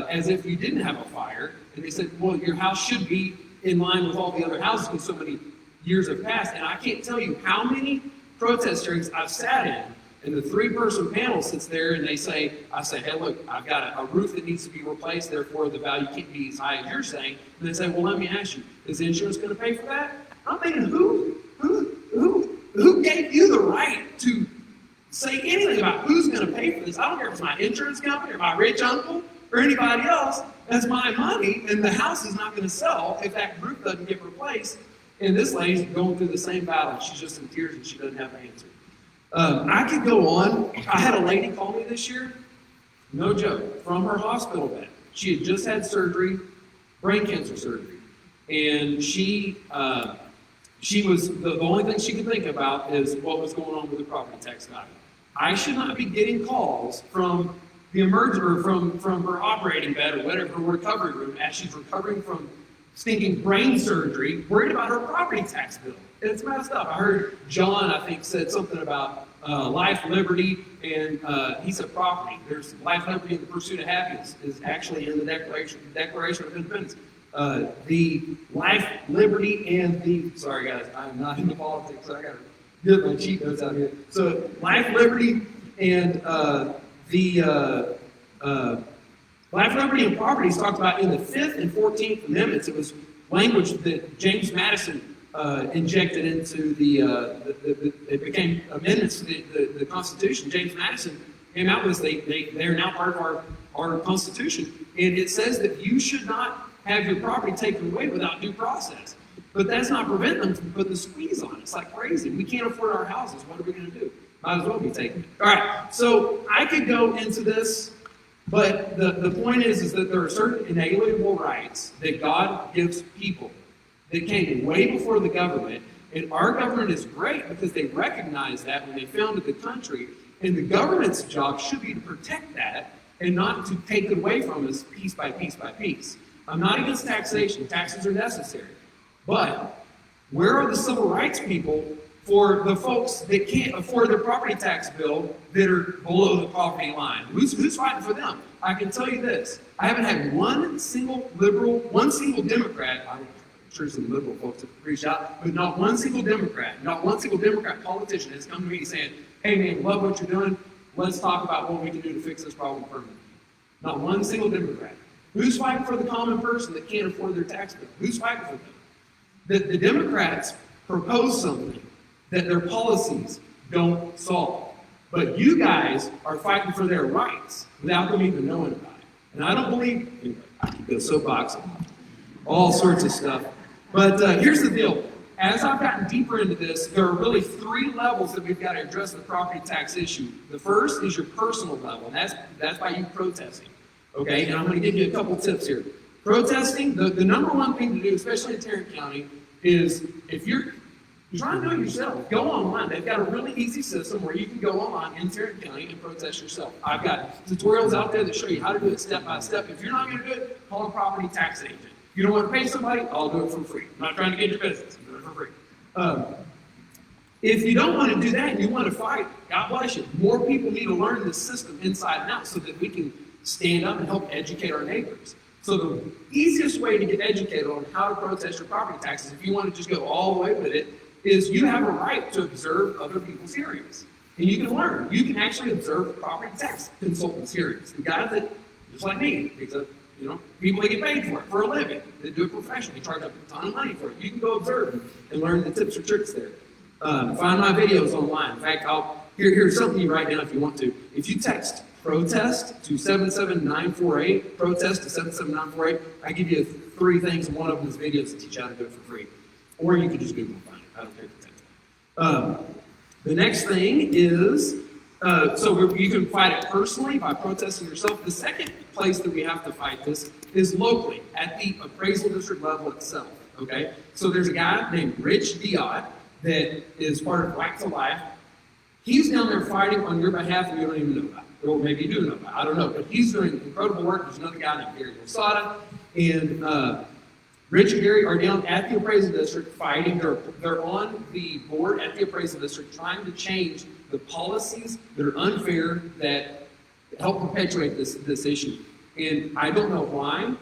as if you didn't have a fire. And they said, well, your house should be in line with all the other houses because so many years have passed. And I can't tell you how many protest hearings I've sat in, and the three-person panel sits there and I say, hey, look, I've got a roof that needs to be replaced, therefore the value can't be as high as you're saying. And they say, well, let me ask you, is the insurance going to pay for that? I'm thinking, who gave you the right to say anything about who's going to pay for this? I don't care if it's my insurance company or my rich uncle or anybody else. That's my money, and the house is not going to sell if that roof doesn't get replaced. And this lady's going through the same battle. She's just in tears and she doesn't have an answer. I could go on. I had a lady call me this year, no joke, from her hospital bed. She had just had surgery, brain cancer surgery, and she was the only thing she could think about is what was going on with the property tax value. I should not be getting calls from the emergency from her operating bed or whatever, her recovery room, as she's recovering from stinking brain surgery, worried about her property tax bill. It's messed up. I heard John, I think, said something about life, liberty, and he said property. There's life, liberty, and the pursuit of happiness is actually in the Declaration of Independence. The life, liberty, and the, sorry guys, I'm not into politics, so I gotta get my cheat notes out here. So life, liberty, and life, liberty, and property is talked about in the 5th and 14th Amendments. It was language that James Madison injected into it became amendments to the Constitution. James Madison came out with this. They are now part of our Constitution. And it says that you should not have your property taken away without due process. But that's not preventing them from putting the squeeze on it. It's like crazy. We can't afford our houses. What are we going to do? Might as well be taking it. All right. So I could go into this, but the point is that there are certain inalienable rights that God gives people that came way before the government. And our government is great because they recognize that when they founded the country. And the government's job should be to protect that and not to take it away from us piece by piece by piece. I'm not against taxation. Taxes are necessary. But where are the civil rights people for the folks that can't afford their property tax bill that are below the poverty line? Who's fighting for them? I can tell you this. I haven't had one single liberal, one single Democrat, I'm sure some liberal folks have reached out, but not one single Democrat politician has come to me saying, hey man, love what you're doing. Let's talk about what we can do to fix this problem permanently. Not one single Democrat. Who's fighting for the common person that can't afford their tax bill? Who's fighting for them? The Democrats propose something that their policies don't solve. But you guys are fighting for their rights without them even knowing about it. And I don't believe, anyway, I can go soapbox, all sorts of stuff. But here's the deal. As I've gotten deeper into this, there are really 3 levels that we've got to address the property tax issue. The first is your personal level, and that's by you protesting. Okay, and I'm going to give you a couple tips here. Protesting, the number one thing to do, especially in Tarrant County, is if you're trying to do it yourself, go online. They've got a really easy system where you can go online in Tarrant County and protest yourself. I've got tutorials out there that show you how to do it step by step. If you're not going to do it, call a property tax agent. If you don't want to pay somebody, I'll do it for free. I'm not trying to get your business. I'm doing it for free. If you don't want to do that and you want to fight, God bless you. More people need to learn this system inside and out so that we can stand up and help educate our neighbors. So the easiest way to get educated on how to protest your property taxes, if you want to just go all the way with it, is you have a right to observe other people's hearings. And you can learn. You can actually observe property tax consultants' hearings. The guys that, just like me, because people that get paid for a living, they do it professionally, charge up a ton of money for it. You can go observe and learn the tips or tricks there. Find my videos online. In fact, here's something you write down if you want to. If you text protest to 77948, protest to 77948, I give you 3 things, and one of them is videos that teach you how to do it for free. Or you can just Google and find it. I don't care if it's the next thing is, so you can fight it personally by protesting yourself. The second place that we have to fight this is locally, at the appraisal district level itself, okay? So there's a guy named Rich Diott, that is part of Right to Life. He's down there fighting on your behalf and you don't even know about it. Or maybe you do know about it, I don't know. But he's doing incredible work. There's another guy named Gary Losada. And Rich and Gary are down at the appraisal district fighting. They're on the board at the appraisal district trying to change the policies that are unfair that help perpetuate this issue. And I don't know why,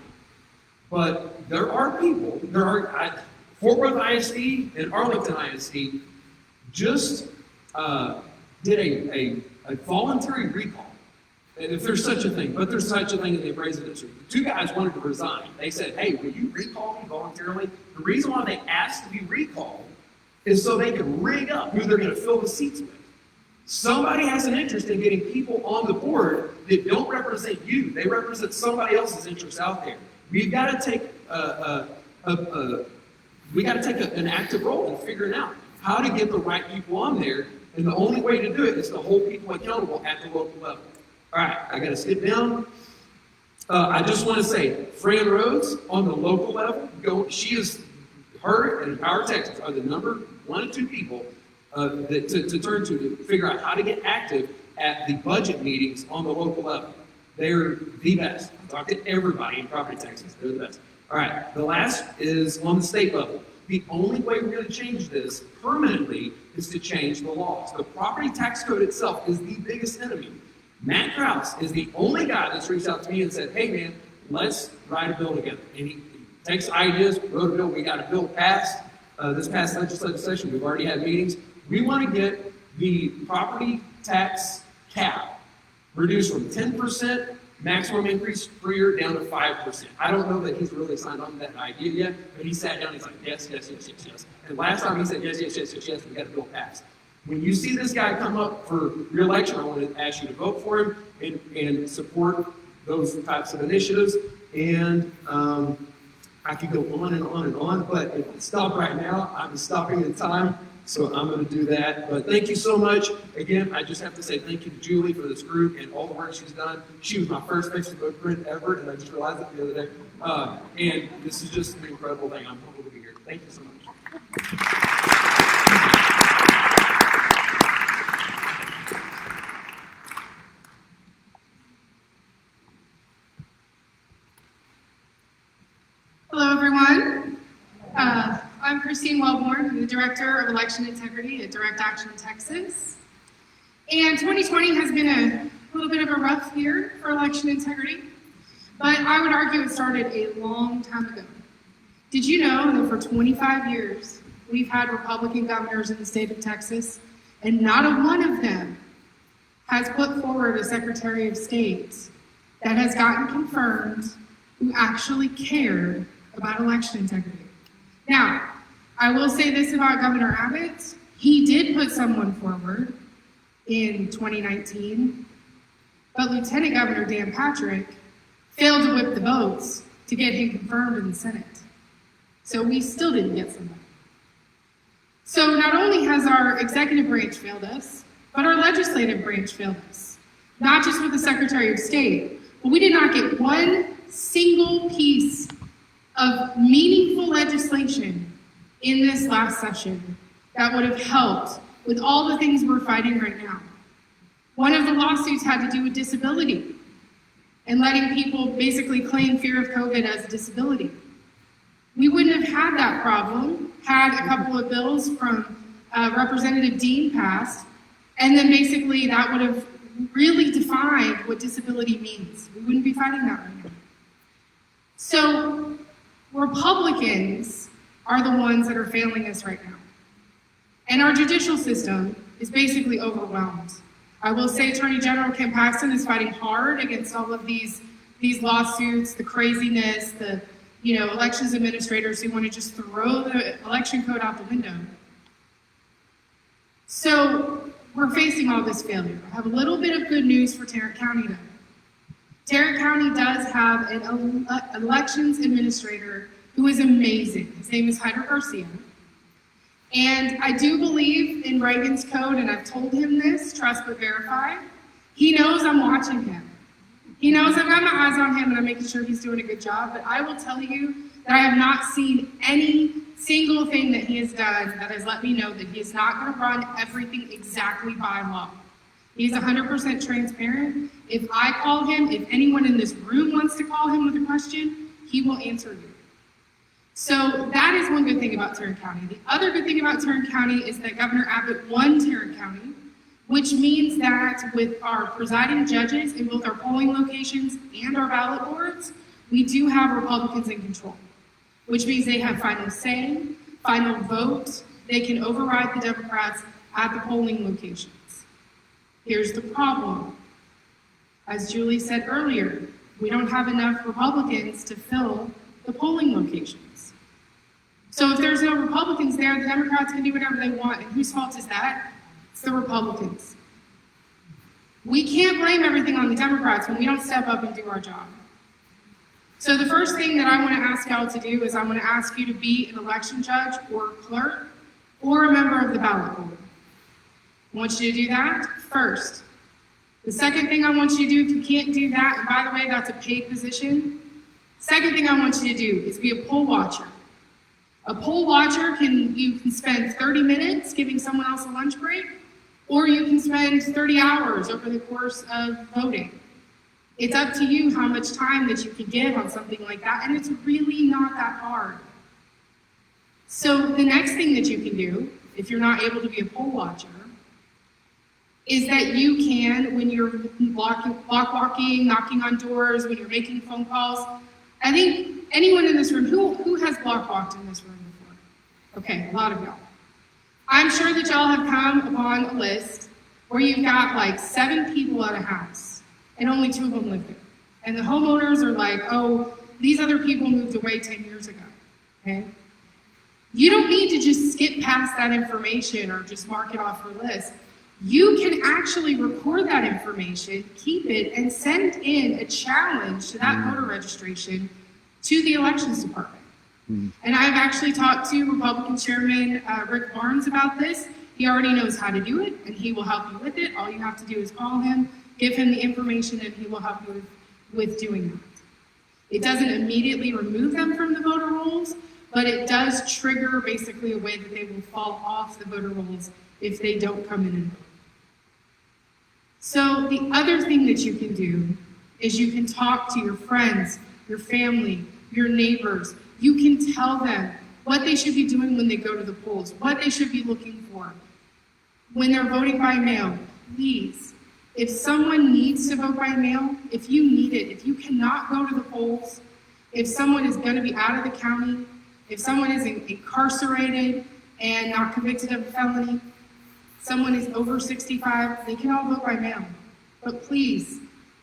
but there are people, Fort Worth ISD and Arlington ISD just did a voluntary recall. And if there's such a thing, but there's such a thing in the appraisal district. The two guys wanted to resign. They said, hey, will you recall me voluntarily? The reason why they asked to be recalled is so they can rig up who they're going to fill the seats with. Somebody has an interest in getting people on the board that don't represent you. They represent somebody else's interests out there. We've got to take an active role in figuring out how to get the right people on there. And the only way to do it is to hold people accountable at the local level. All right, I got to skip down. I just want to say, Fran Rhodes on the local level, her and Empower Texas are the number 1 and 2 people to turn to figure out how to get active at the budget meetings on the local level. They're the best. I talk to everybody in property taxes. They're the best. All right, the last is on the state level. The only way we're going to change this permanently is to change the laws. The property tax code itself is the biggest enemy. Matt Krause is the only guy that's reached out to me and said, hey man, let's write a bill together. And he takes ideas, wrote a bill, we got a bill passed. This past legislative session, we've already had meetings. We want to get the property tax cap reduced from 10% maximum increase per year down to 5%. I don't know that he's really signed on to that idea yet, but he sat down, he's like, yes. And last time he said, yes, we got a bill passed. When you see this guy come up for re-election, I want to ask you to vote for him and support those types of initiatives. And I could go on and on and on, but if I stop right now, I'm stopping in time, so I'm going to do that. But thank you so much. Again, I just have to say thank you to Julie for this group and all the work she's done. She was my first Facebook friend ever, and I just realized it the other day. And this is just an incredible thing. I'm humbled to be here. Thank you so much. Hello, everyone. I'm Christine Wellborn. I'm the Director of Election Integrity at Direct Action Texas. And 2020 has been a little bit of a rough year for election integrity, but I would argue it started a long time ago. Did you know that for 25 years, we've had Republican governors in the state of Texas, and not a one of them has put forward a Secretary of State that has gotten confirmed who actually cared about election integrity. Now, I will say this about Governor Abbott. He did put someone forward in 2019, but Lieutenant Governor Dan Patrick failed to whip the votes to get him confirmed in the Senate. So we still didn't get somebody. So not only has our executive branch failed us, but our legislative branch failed us. Not just with the Secretary of State, but we did not get one single piece of meaningful legislation in this last session that would have helped with all the things we're fighting right now. One of the lawsuits had to do with disability and letting people basically claim fear of COVID as a disability. We wouldn't have had that problem had a couple of bills from Representative Dean passed, and then basically that would have really defined what disability means. We wouldn't be fighting that right now. So Republicans are the ones that are failing us right now. And our judicial system is basically overwhelmed. I will say Attorney General Ken Paxton is fighting hard against all of these lawsuits, the craziness, the elections administrators who want to just throw the election code out the window. So we're facing all this failure. I have a little bit of good news for Tarrant County though. Tarrant County does have an elections administrator who is amazing. His name is Hyder Garcia. And I do believe in Reagan's code, and I've told him this, trust but verify. He knows I'm watching him. He knows I've got my eyes on him and I'm making sure he's doing a good job, but I will tell you that I have not seen any single thing that he has done that has let me know that he is not going to run everything exactly by law. He's 100% transparent. If I call him, if anyone in this room wants to call him with a question, he will answer you. So that is one good thing about Tarrant County. The other good thing about Tarrant County is that Governor Abbott won Tarrant County, which means that with our presiding judges in both our polling locations and our ballot boards, we do have Republicans in control, which means they have final say, final vote. They can override the Democrats at the polling locations. Here's the problem. As Julie said earlier, we don't have enough Republicans to fill the polling locations. So if there's no Republicans there, the Democrats can do whatever they want. And whose fault is that? It's the Republicans. We can't blame everything on the Democrats when we don't step up and do our job. So the first thing that I want to ask y'all to do is I want to ask you to be an election judge or clerk or a member of the ballot board. I want you to do that first. The second thing I want you to do, if you can't do that, and by the way, that's a paid position. Second thing I want you to do is be a poll watcher. A poll watcher you can spend 30 minutes giving someone else a lunch break, or you can spend 30 hours over the course of voting. It's up to you how much time that you can give on something like that, and it's really not that hard. So the next thing that you can do, if you're not able to be a poll watcher, is that you can, when you're block walking, knocking on doors, when you're making phone calls. I think anyone in this room, who has block walked in this room before? Okay, a lot of y'all. I'm sure that y'all have come upon a list where you've got like 7 people at a house and only 2 of them live there. And the homeowners are like, oh, these other people moved away 10 years ago, okay? You don't need to just skip past that information or just mark it off your list. You can actually record that information, keep it, and send in a challenge to that voter registration to the elections department. And I've actually talked to Republican Chairman Rick Barnes about this. He already knows how to do it, and he will help you with it. All you have to do is call him, give him the information, and he will help you with doing that. It doesn't immediately remove them from the voter rolls, but it does trigger basically a way that they will fall off the voter rolls if they don't come in and vote. So the other thing that you can do is you can talk to your friends, your family, your neighbors. You can tell them what they should be doing when they go to the polls, what they should be looking for. When they're voting by mail, please, if someone needs to vote by mail, if you need it, if you cannot go to the polls, if someone is going to be out of the county, if someone is incarcerated and not convicted of a felony, someone is over 65, they can all vote by mail. But please,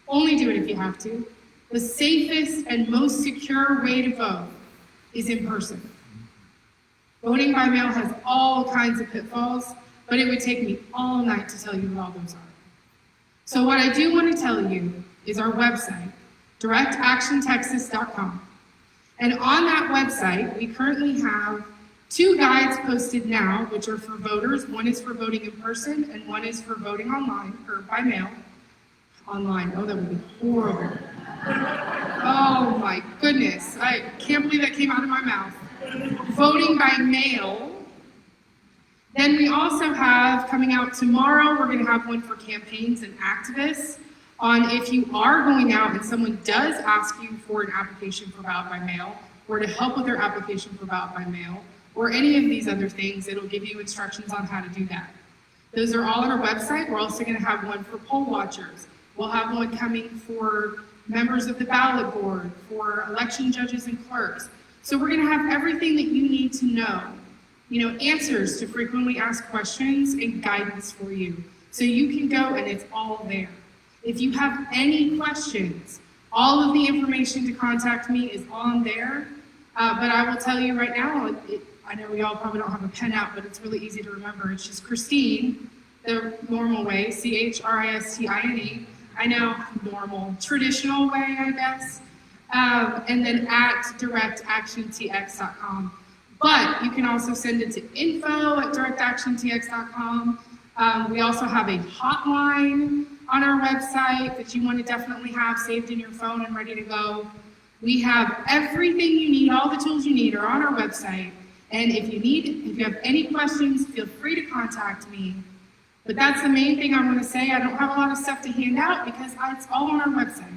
only do it if you have to. The safest and most secure way to vote is in person. Voting by mail has all kinds of pitfalls, but it would take me all night to tell you what all those are. So what I do want to tell you is our website, directactiontexas.com. And on that website, we currently have 2 guides posted now, which are for voters. One is for voting in person, and one is for voting online, or by mail. Online, oh, that would be horrible. Oh my goodness, I can't believe that came out of my mouth. Voting by mail. Then we also have, coming out tomorrow, we're gonna have one for campaigns and activists on if you are going out and someone does ask you for an application for ballot by mail, or to help with their application for ballot by mail, or any of these other things, it'll give you instructions on how to do that. Those are all on our website. We're also gonna have one for poll watchers. We'll have one coming for members of the ballot board, for election judges and clerks. So we're gonna have everything that you need to know, answers to frequently asked questions and guidance for you. So you can go and it's all there. If you have any questions, all of the information to contact me is on there. But I will tell you right now, I know we all probably don't have a pen out, but it's really easy to remember. It's just Christine, the normal way, Christine. I know, normal, traditional way, I guess. And then at directactiontx.com. But you can also send it to info@directactiontx.com. We also have a hotline on our website that you want to definitely have saved in your phone and ready to go. We have everything you need, all the tools you need are on our website. And if you have any questions, feel free to contact me. But that's the main thing I want to say. I don't have a lot of stuff to hand out because it's all on our website.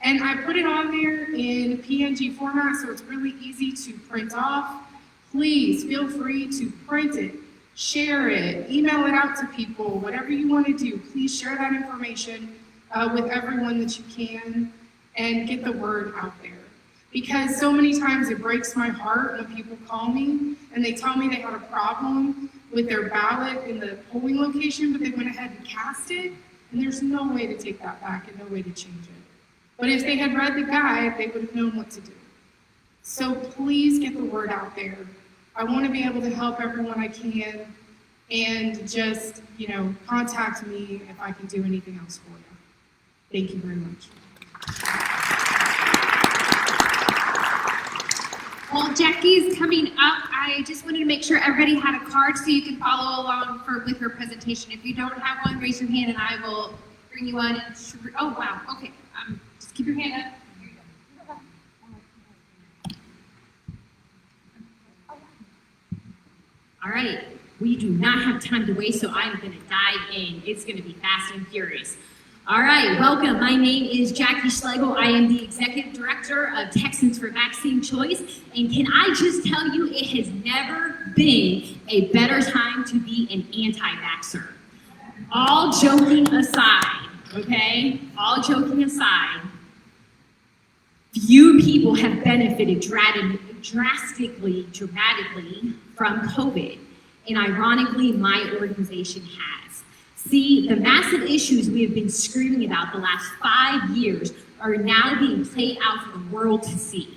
And I put it on there in PNG format, so it's really easy to print off. Please feel free to print it, share it, email it out to people, whatever you want to do. Please share that information with everyone that you can and get the word out there. Because so many times it breaks my heart when people call me and they tell me they had a problem with their ballot in the polling location, but they went ahead and cast it, and there's no way to take that back and no way to change it. But if they had read the guide, they would have known what to do. So please get the word out there. I want to be able to help everyone I can, and just, contact me if I can do anything else for you. Thank you very much. While Jackie's coming up, I just wanted to make sure everybody had a card so you can follow along with her presentation. If you don't have one, raise your hand and I will bring you on. Oh, wow, okay. Just keep your hand up. Here you go. All right, we do not have time to waste, so I'm going to dive in. It's going to be fast and furious. All right, welcome. My name is Jackie Schlegel. I am the Executive Director of Texans for Vaccine Choice. And can I just tell you, it has never been a better time to be an anti-vaxxer. All joking aside, okay? All joking aside, few people have benefited dramatically from COVID. And ironically, my organization has. See, the massive issues we have been screaming about the last 5 years are now being played out for the world to see.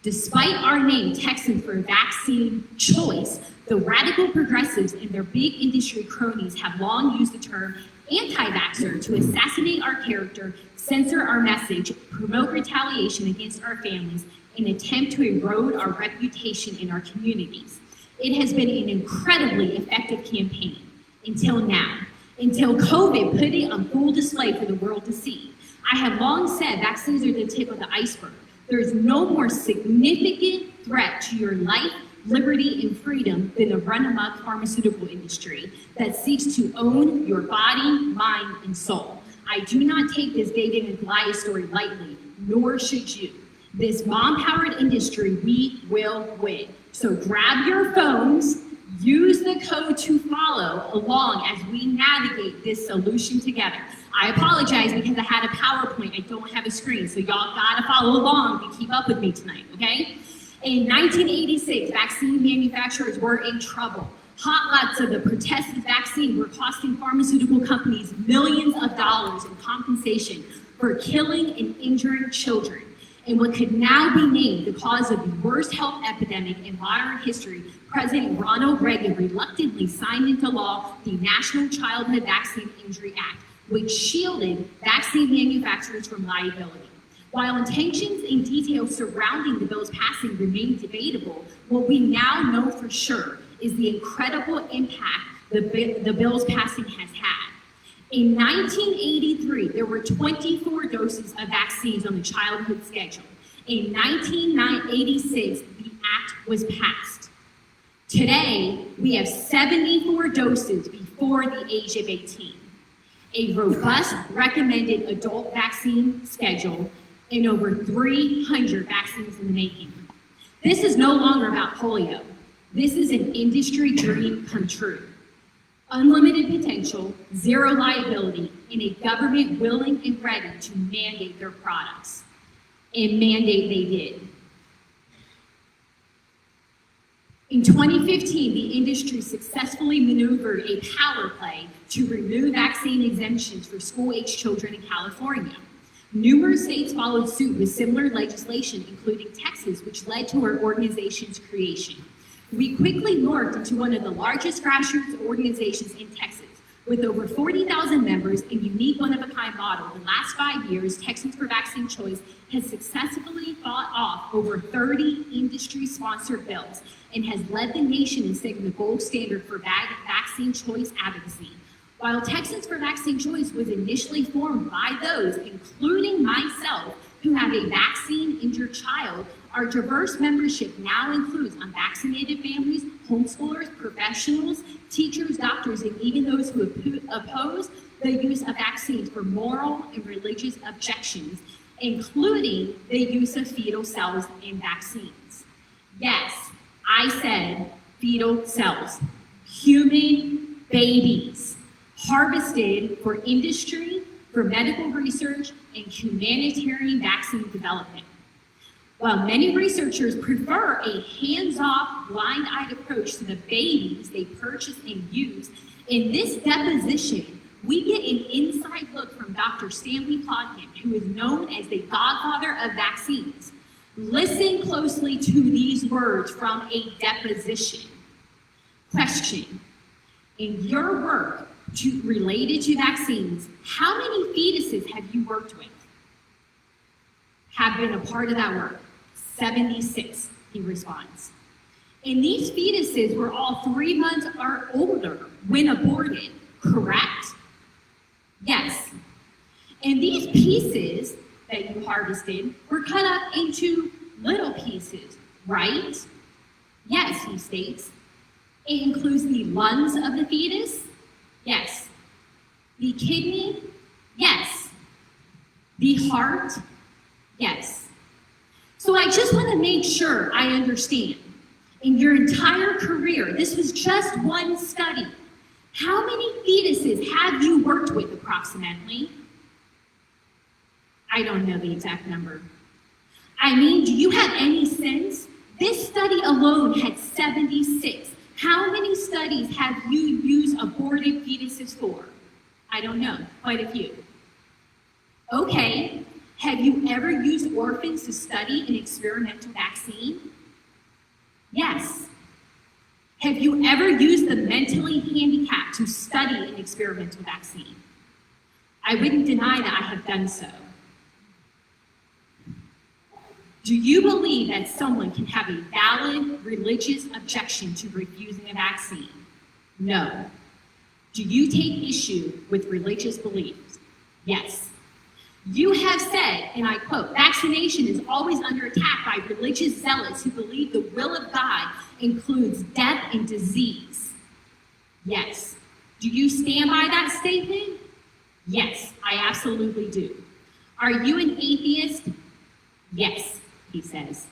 Despite our name, Texans for Vaccine Choice, the radical progressives and their big industry cronies have long used the term anti-vaxxer to assassinate our character, censor our message, promote retaliation against our families, and attempt to erode our reputation in our communities. It has been an incredibly effective campaign until now. Until COVID put it on full display for the world to see. I have long said vaccines are the tip of the iceberg. There is no more significant threat to your life, liberty, and freedom than the run-amok pharmaceutical industry that seeks to own your body, mind, and soul. I do not take this David and Goliath story lightly, nor should you. This mom-powered industry, we will win. So grab your phones, use the code to follow along as we navigate this solution together. I apologize because I had a PowerPoint. I don't have a screen, so y'all gotta follow along to keep up with me tonight, okay? In 1986, vaccine manufacturers were in trouble. Hot lots of the protested vaccine were costing pharmaceutical companies millions of dollars in compensation for killing and injuring children. In what could now be named the cause of the worst health epidemic in modern history, President Ronald Reagan reluctantly signed into law the National Childhood Vaccine Injury Act, which shielded vaccine manufacturers from liability. While intentions and details surrounding the bill's passing remain debatable, what we now know for sure is the incredible impact the bill's passing has had. In 1983, there were 24 doses of vaccines on the childhood schedule. In 1986, the act was passed. Today, we have 74 doses before the age of 18, a robust recommended adult vaccine schedule, and over 300 vaccines in the making. This is no longer about polio. This is an industry dream come true. Unlimited potential, zero liability, and a government willing and ready to mandate their products. And mandate they did. In 2015, the industry successfully maneuvered a power play to remove vaccine exemptions for school-aged children in California. Numerous states followed suit with similar legislation, including Texas, which led to our organization's creation. We quickly morphed into one of the largest grassroots organizations in Texas. With over 40,000 members and unique one-of-a-kind model, the last 5 years, Texans for Vaccine Choice has successfully fought off over 30 industry-sponsored bills and has led the nation in setting the gold standard for vaccine choice advocacy. While Texans for Vaccine Choice was initially formed by those, including myself, who have a vaccine-injured child, Our diverse membership now includes unvaccinated families, homeschoolers, professionals, teachers, doctors, and even those who oppose the use of vaccines for moral and religious objections, including the use of fetal cells in vaccines. Yes, I said fetal cells, human babies, harvested for industry, for medical research, and humanitarian vaccine development. While many researchers prefer a hands-off, blind-eyed approach to the babies they purchase and use, in this deposition, we get an inside look from Dr. Stanley Podman, who is known as the godfather of vaccines. Listen closely to these words from a deposition. Question: in your work related to vaccines, how many fetuses have you worked with? Have been a part of that work? 76, he responds. And these fetuses were all 3 months or older when aborted, correct? Yes. And these pieces that you harvested were cut up into little pieces, right? Yes, he states. It includes the lungs of the fetus? Yes. The kidney? Yes. The heart? Yes. So I just want to make sure I understand. In your entire career, this was just one study. How many fetuses have you worked with approximately? I don't know the exact number. I mean, do you have any sense? This study alone had 76. How many studies have you used aborted fetuses for? I don't know, quite a few. Okay, have you ever used orphans to study an experimental vaccine? Yes. Have you ever used the mentally handicapped to study an experimental vaccine? I wouldn't deny that I have done so. Do you believe that someone can have a valid religious objection to refusing a vaccine? No. Do you take issue with religious beliefs? Yes. You have said, and I quote, vaccination is always under attack by religious zealots who believe the will of God includes death and disease. Yes. Do you stand by that statement? Yes, I absolutely do. Are you an atheist? Yes, he says.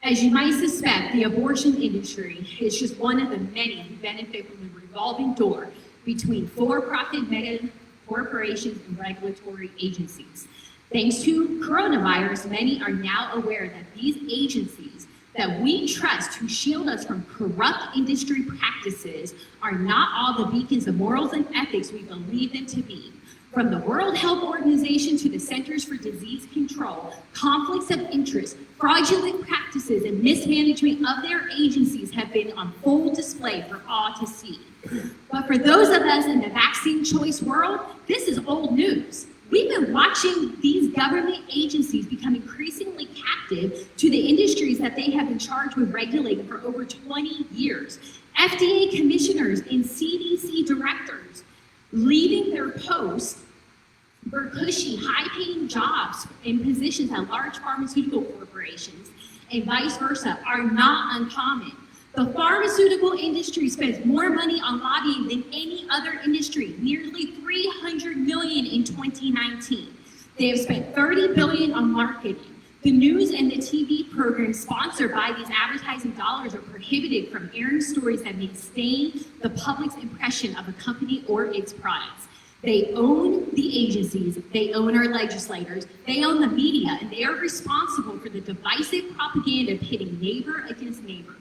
As you might suspect, the abortion industry is just one of the many who benefit from the revolving door between for-profit mega corporations and regulatory agencies. Thanks to coronavirus, many are now aware that these agencies that we trust to shield us from corrupt industry practices are not all the beacons of morals and ethics we believe them to be. From the World Health Organization to the Centers for Disease Control, conflicts of interest, fraudulent practices, and mismanagement of their agencies have been on full display for all to see. But for those of us in the vaccine choice world, this is old news. We've been watching these government agencies become increasingly captive to the industries that they have been charged with regulating for over 20 years. FDA commissioners and CDC directors leaving their posts for cushy, high-paying jobs and positions at large pharmaceutical corporations and vice versa are not uncommon. The pharmaceutical industry spends more money on lobbying than any other industry, nearly $300 million in 2019. They have spent $30 billion on marketing. The news and the TV programs sponsored by these advertising dollars are prohibited from airing stories that may stain the public's impression of a company or its products. They own the agencies, they own our legislators, they own the media, and they are responsible for the divisive propaganda pitting neighbor against neighbor.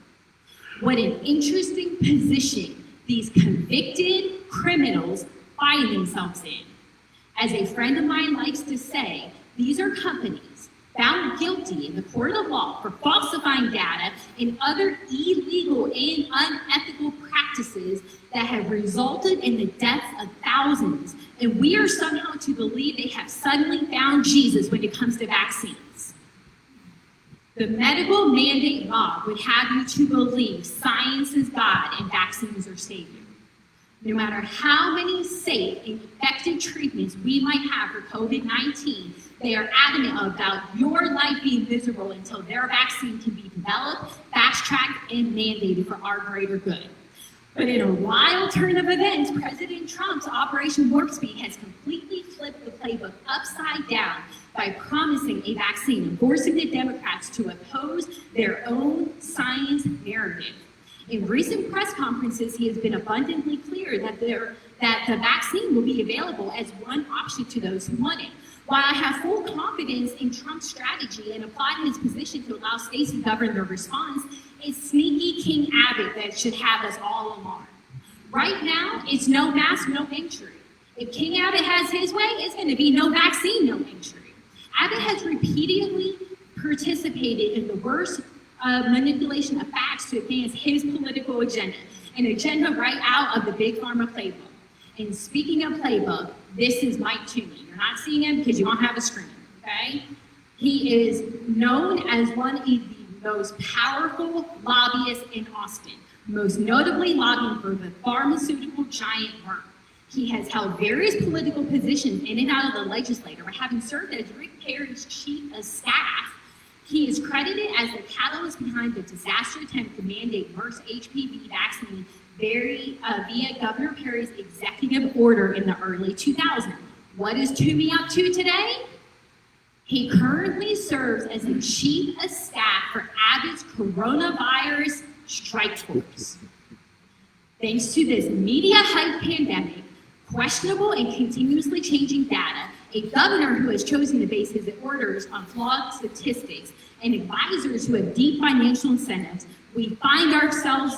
What an interesting position these convicted criminals find themselves in. As a friend of mine likes to say, these are companies found guilty in the court of law for falsifying data and other illegal and unethical practices that have resulted in the deaths of thousands. And we are somehow to believe they have suddenly found Jesus when it comes to vaccines. The medical mandate law would have you to believe science is God and vaccines are savior. No matter how many safe and effective treatments we might have for COVID-19, they are adamant about your life being miserable until their vaccine can be developed, fast-tracked, and mandated for our greater good. But in a wild turn of events, President Trump's Operation Warp Speed has completely flipped the playbook upside down by promising a vaccine and forcing the Democrats to oppose their own science narrative. In recent press conferences, he has been abundantly clear that the vaccine will be available as one option to those who want it. While I have full confidence in Trump's strategy and applaud his position to allow states to govern their response, it's sneaky King Abbott that should have us all alarmed. Right now, it's no mask, no entry. If King Abbott has his way, it's going to be no vaccine, no entry. Abbott has repeatedly participated in the worst manipulation of facts to advance his political agenda, an agenda right out of the Big Pharma playbook. And speaking of playbook, this is Mike Toomey. You're not seeing him because you don't have a screen, okay? He is known as one of the most powerful lobbyists in Austin, most notably lobbying for the pharmaceutical giant Merck. He has held various political positions in and out of the legislature, having served as Rick Perry's chief of staff. He is credited as the catalyst behind the disaster attempt to mandate Merck's HPV vaccine via Governor Perry's executive order in the early 2000s. What is Toomey up to today? He currently serves as the chief of staff for Abbott's coronavirus strike force. Thanks to this media hype pandemic, questionable and continuously changing data, a governor who has chosen to base his orders on flawed statistics, and advisors who have deep financial incentives, we find ourselves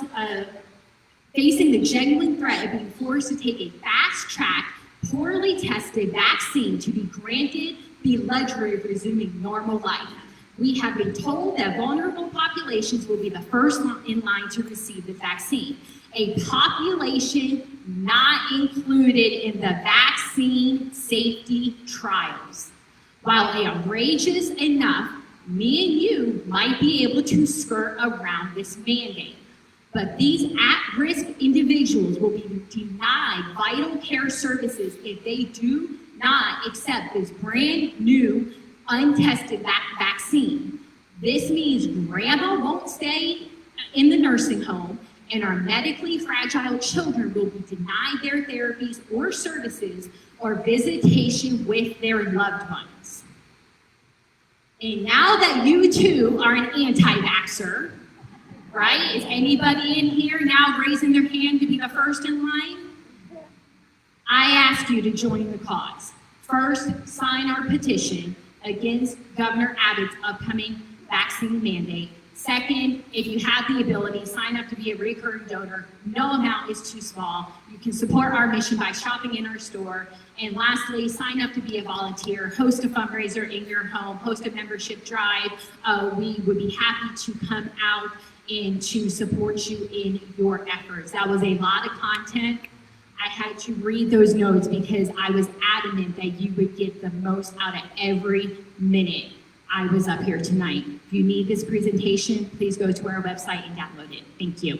facing the genuine threat of being forced to take a fast-track, poorly tested vaccine to be granted the luxury of resuming normal life. We have been told that vulnerable populations will be the first in line to receive the vaccine, a population not included in the vaccine safety trials. While outrageous enough, me and you might be able to skirt around this mandate. But these at-risk individuals will be denied vital care services if they do not accept this brand new, untested vaccine. This means grandma won't stay in the nursing home, and our medically fragile children will be denied their therapies or services or visitation with their loved ones. And now that you too are an anti-vaxxer, right? Is anybody in here now raising their hand to be the first in line? I ask you to join the cause. First, sign our petition against Governor Abbott's upcoming vaccine mandate. Second, if you have the ability, sign up to be a recurring donor. No amount is too small. You can support our mission by shopping in our store. And lastly, sign up to be a volunteer, host a fundraiser in your home, host a membership drive. We would be happy to come out and to support you in your efforts. That was a lot of content. I had to read those notes because I was adamant that you would get the most out of every minute I was up here tonight. If you need this presentation, please go to our website and download it. Thank you.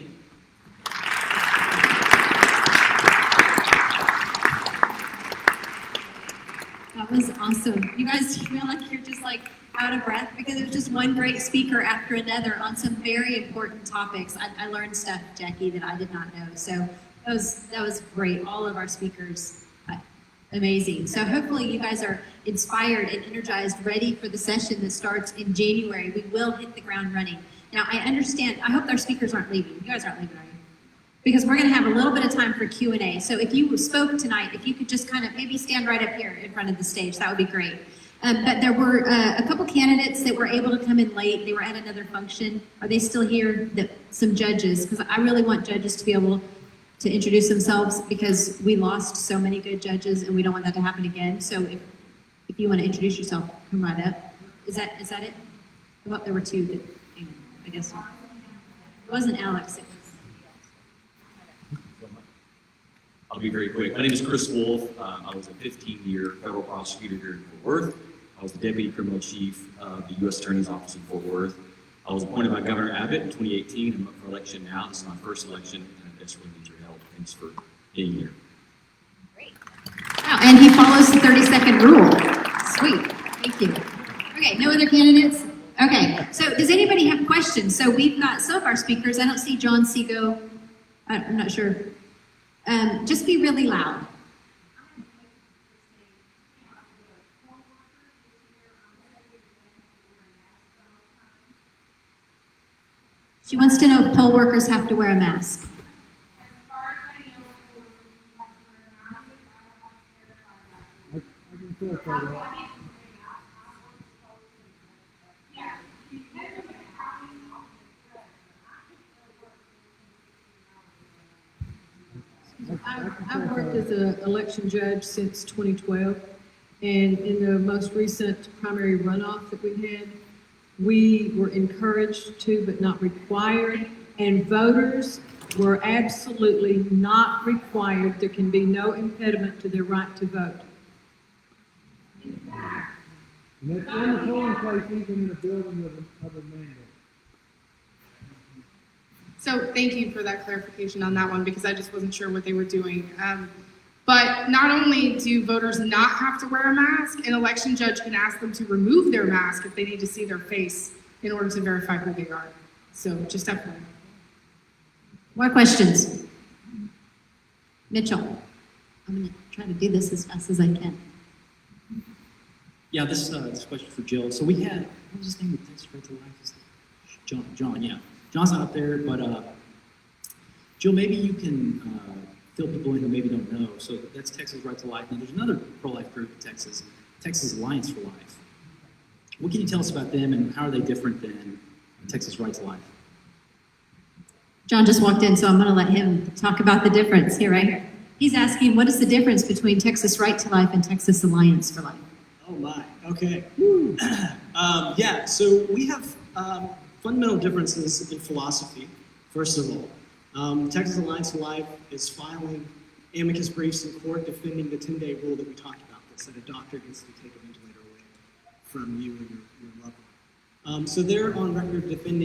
That was awesome. You guys feel like you're just like out of breath because it was just one great speaker after another on some very important topics. I learned stuff, Jackie, that I did not know. So that was great. All of our speakers, amazing. So hopefully you guys are inspired and energized, ready for the session that starts in January. We will hit the ground running. Now, I understand, I hope our speakers aren't leaving. You guys aren't leaving, are you? Because we're going to have a little bit of time for Q&A. So if you spoke tonight, if you could just kind of maybe stand right up here in front of the stage, that would be great. But there were a couple candidates that were able to come in late. They were at another function. Are they still here? Some judges, because I really want judges to be able to introduce themselves because we lost so many good judges and we don't want that to happen again. So if you want to introduce yourself, come right up. Is that it? I thought there were two that, I guess. It wasn't Alex. I'll be very quick. My name is Chris Wolf. I was a 15-year federal prosecutor here in Fort Worth. I was the deputy criminal chief of the U.S. Attorney's Office in Fort Worth. I was appointed by Governor Abbott in 2018. I'm up for election now. This is my first election, and I desperately need your help. Thanks for in a year. Wow, and he follows the 30-second rule. Sweet, thank you. Okay, no other candidates? Okay, so does anybody have questions? So we've got some of our speakers, I don't see John Seago, I'm not sure. Just be really loud. She wants to know if poll workers have to wear a mask. I've worked as an election judge since 2012, and in the most recent primary runoff that we had, we were encouraged to but not required, and voters were absolutely not required. There can be no impediment to their right to vote. And that's in the polling place, even in the building of a mandate. So thank you for that clarification on that one, because I just wasn't sure what they were doing. But not only do voters not have to wear a mask, an election judge can ask them to remove their mask if they need to see their face in order to verify who they are. So just FYI. More questions? Mitchell, I'm gonna try to do this as fast as I can. Yeah, this question for Jill. So we had, what was his name with Texas Right to Life? John, yeah. John's not up there, but Jill, maybe you can fill people in who maybe don't know. So that's Texas Right to Life. Now there's another pro-life group in Texas, Texas Alliance for Life. What can you tell us about them, and how are they different than Texas Right to Life? John just walked in, so I'm gonna let him talk about the difference here, right? He's asking, what is the difference between Texas Right to Life and Texas Alliance for Life? Oh my, okay. Yeah, so we have fundamental differences in philosophy, first of all. Texas Alliance for Life is filing amicus briefs in court defending the 10-day rule that we talked about, that said a doctor gets to take a ventilator away from you and your loved one. So they're on record defending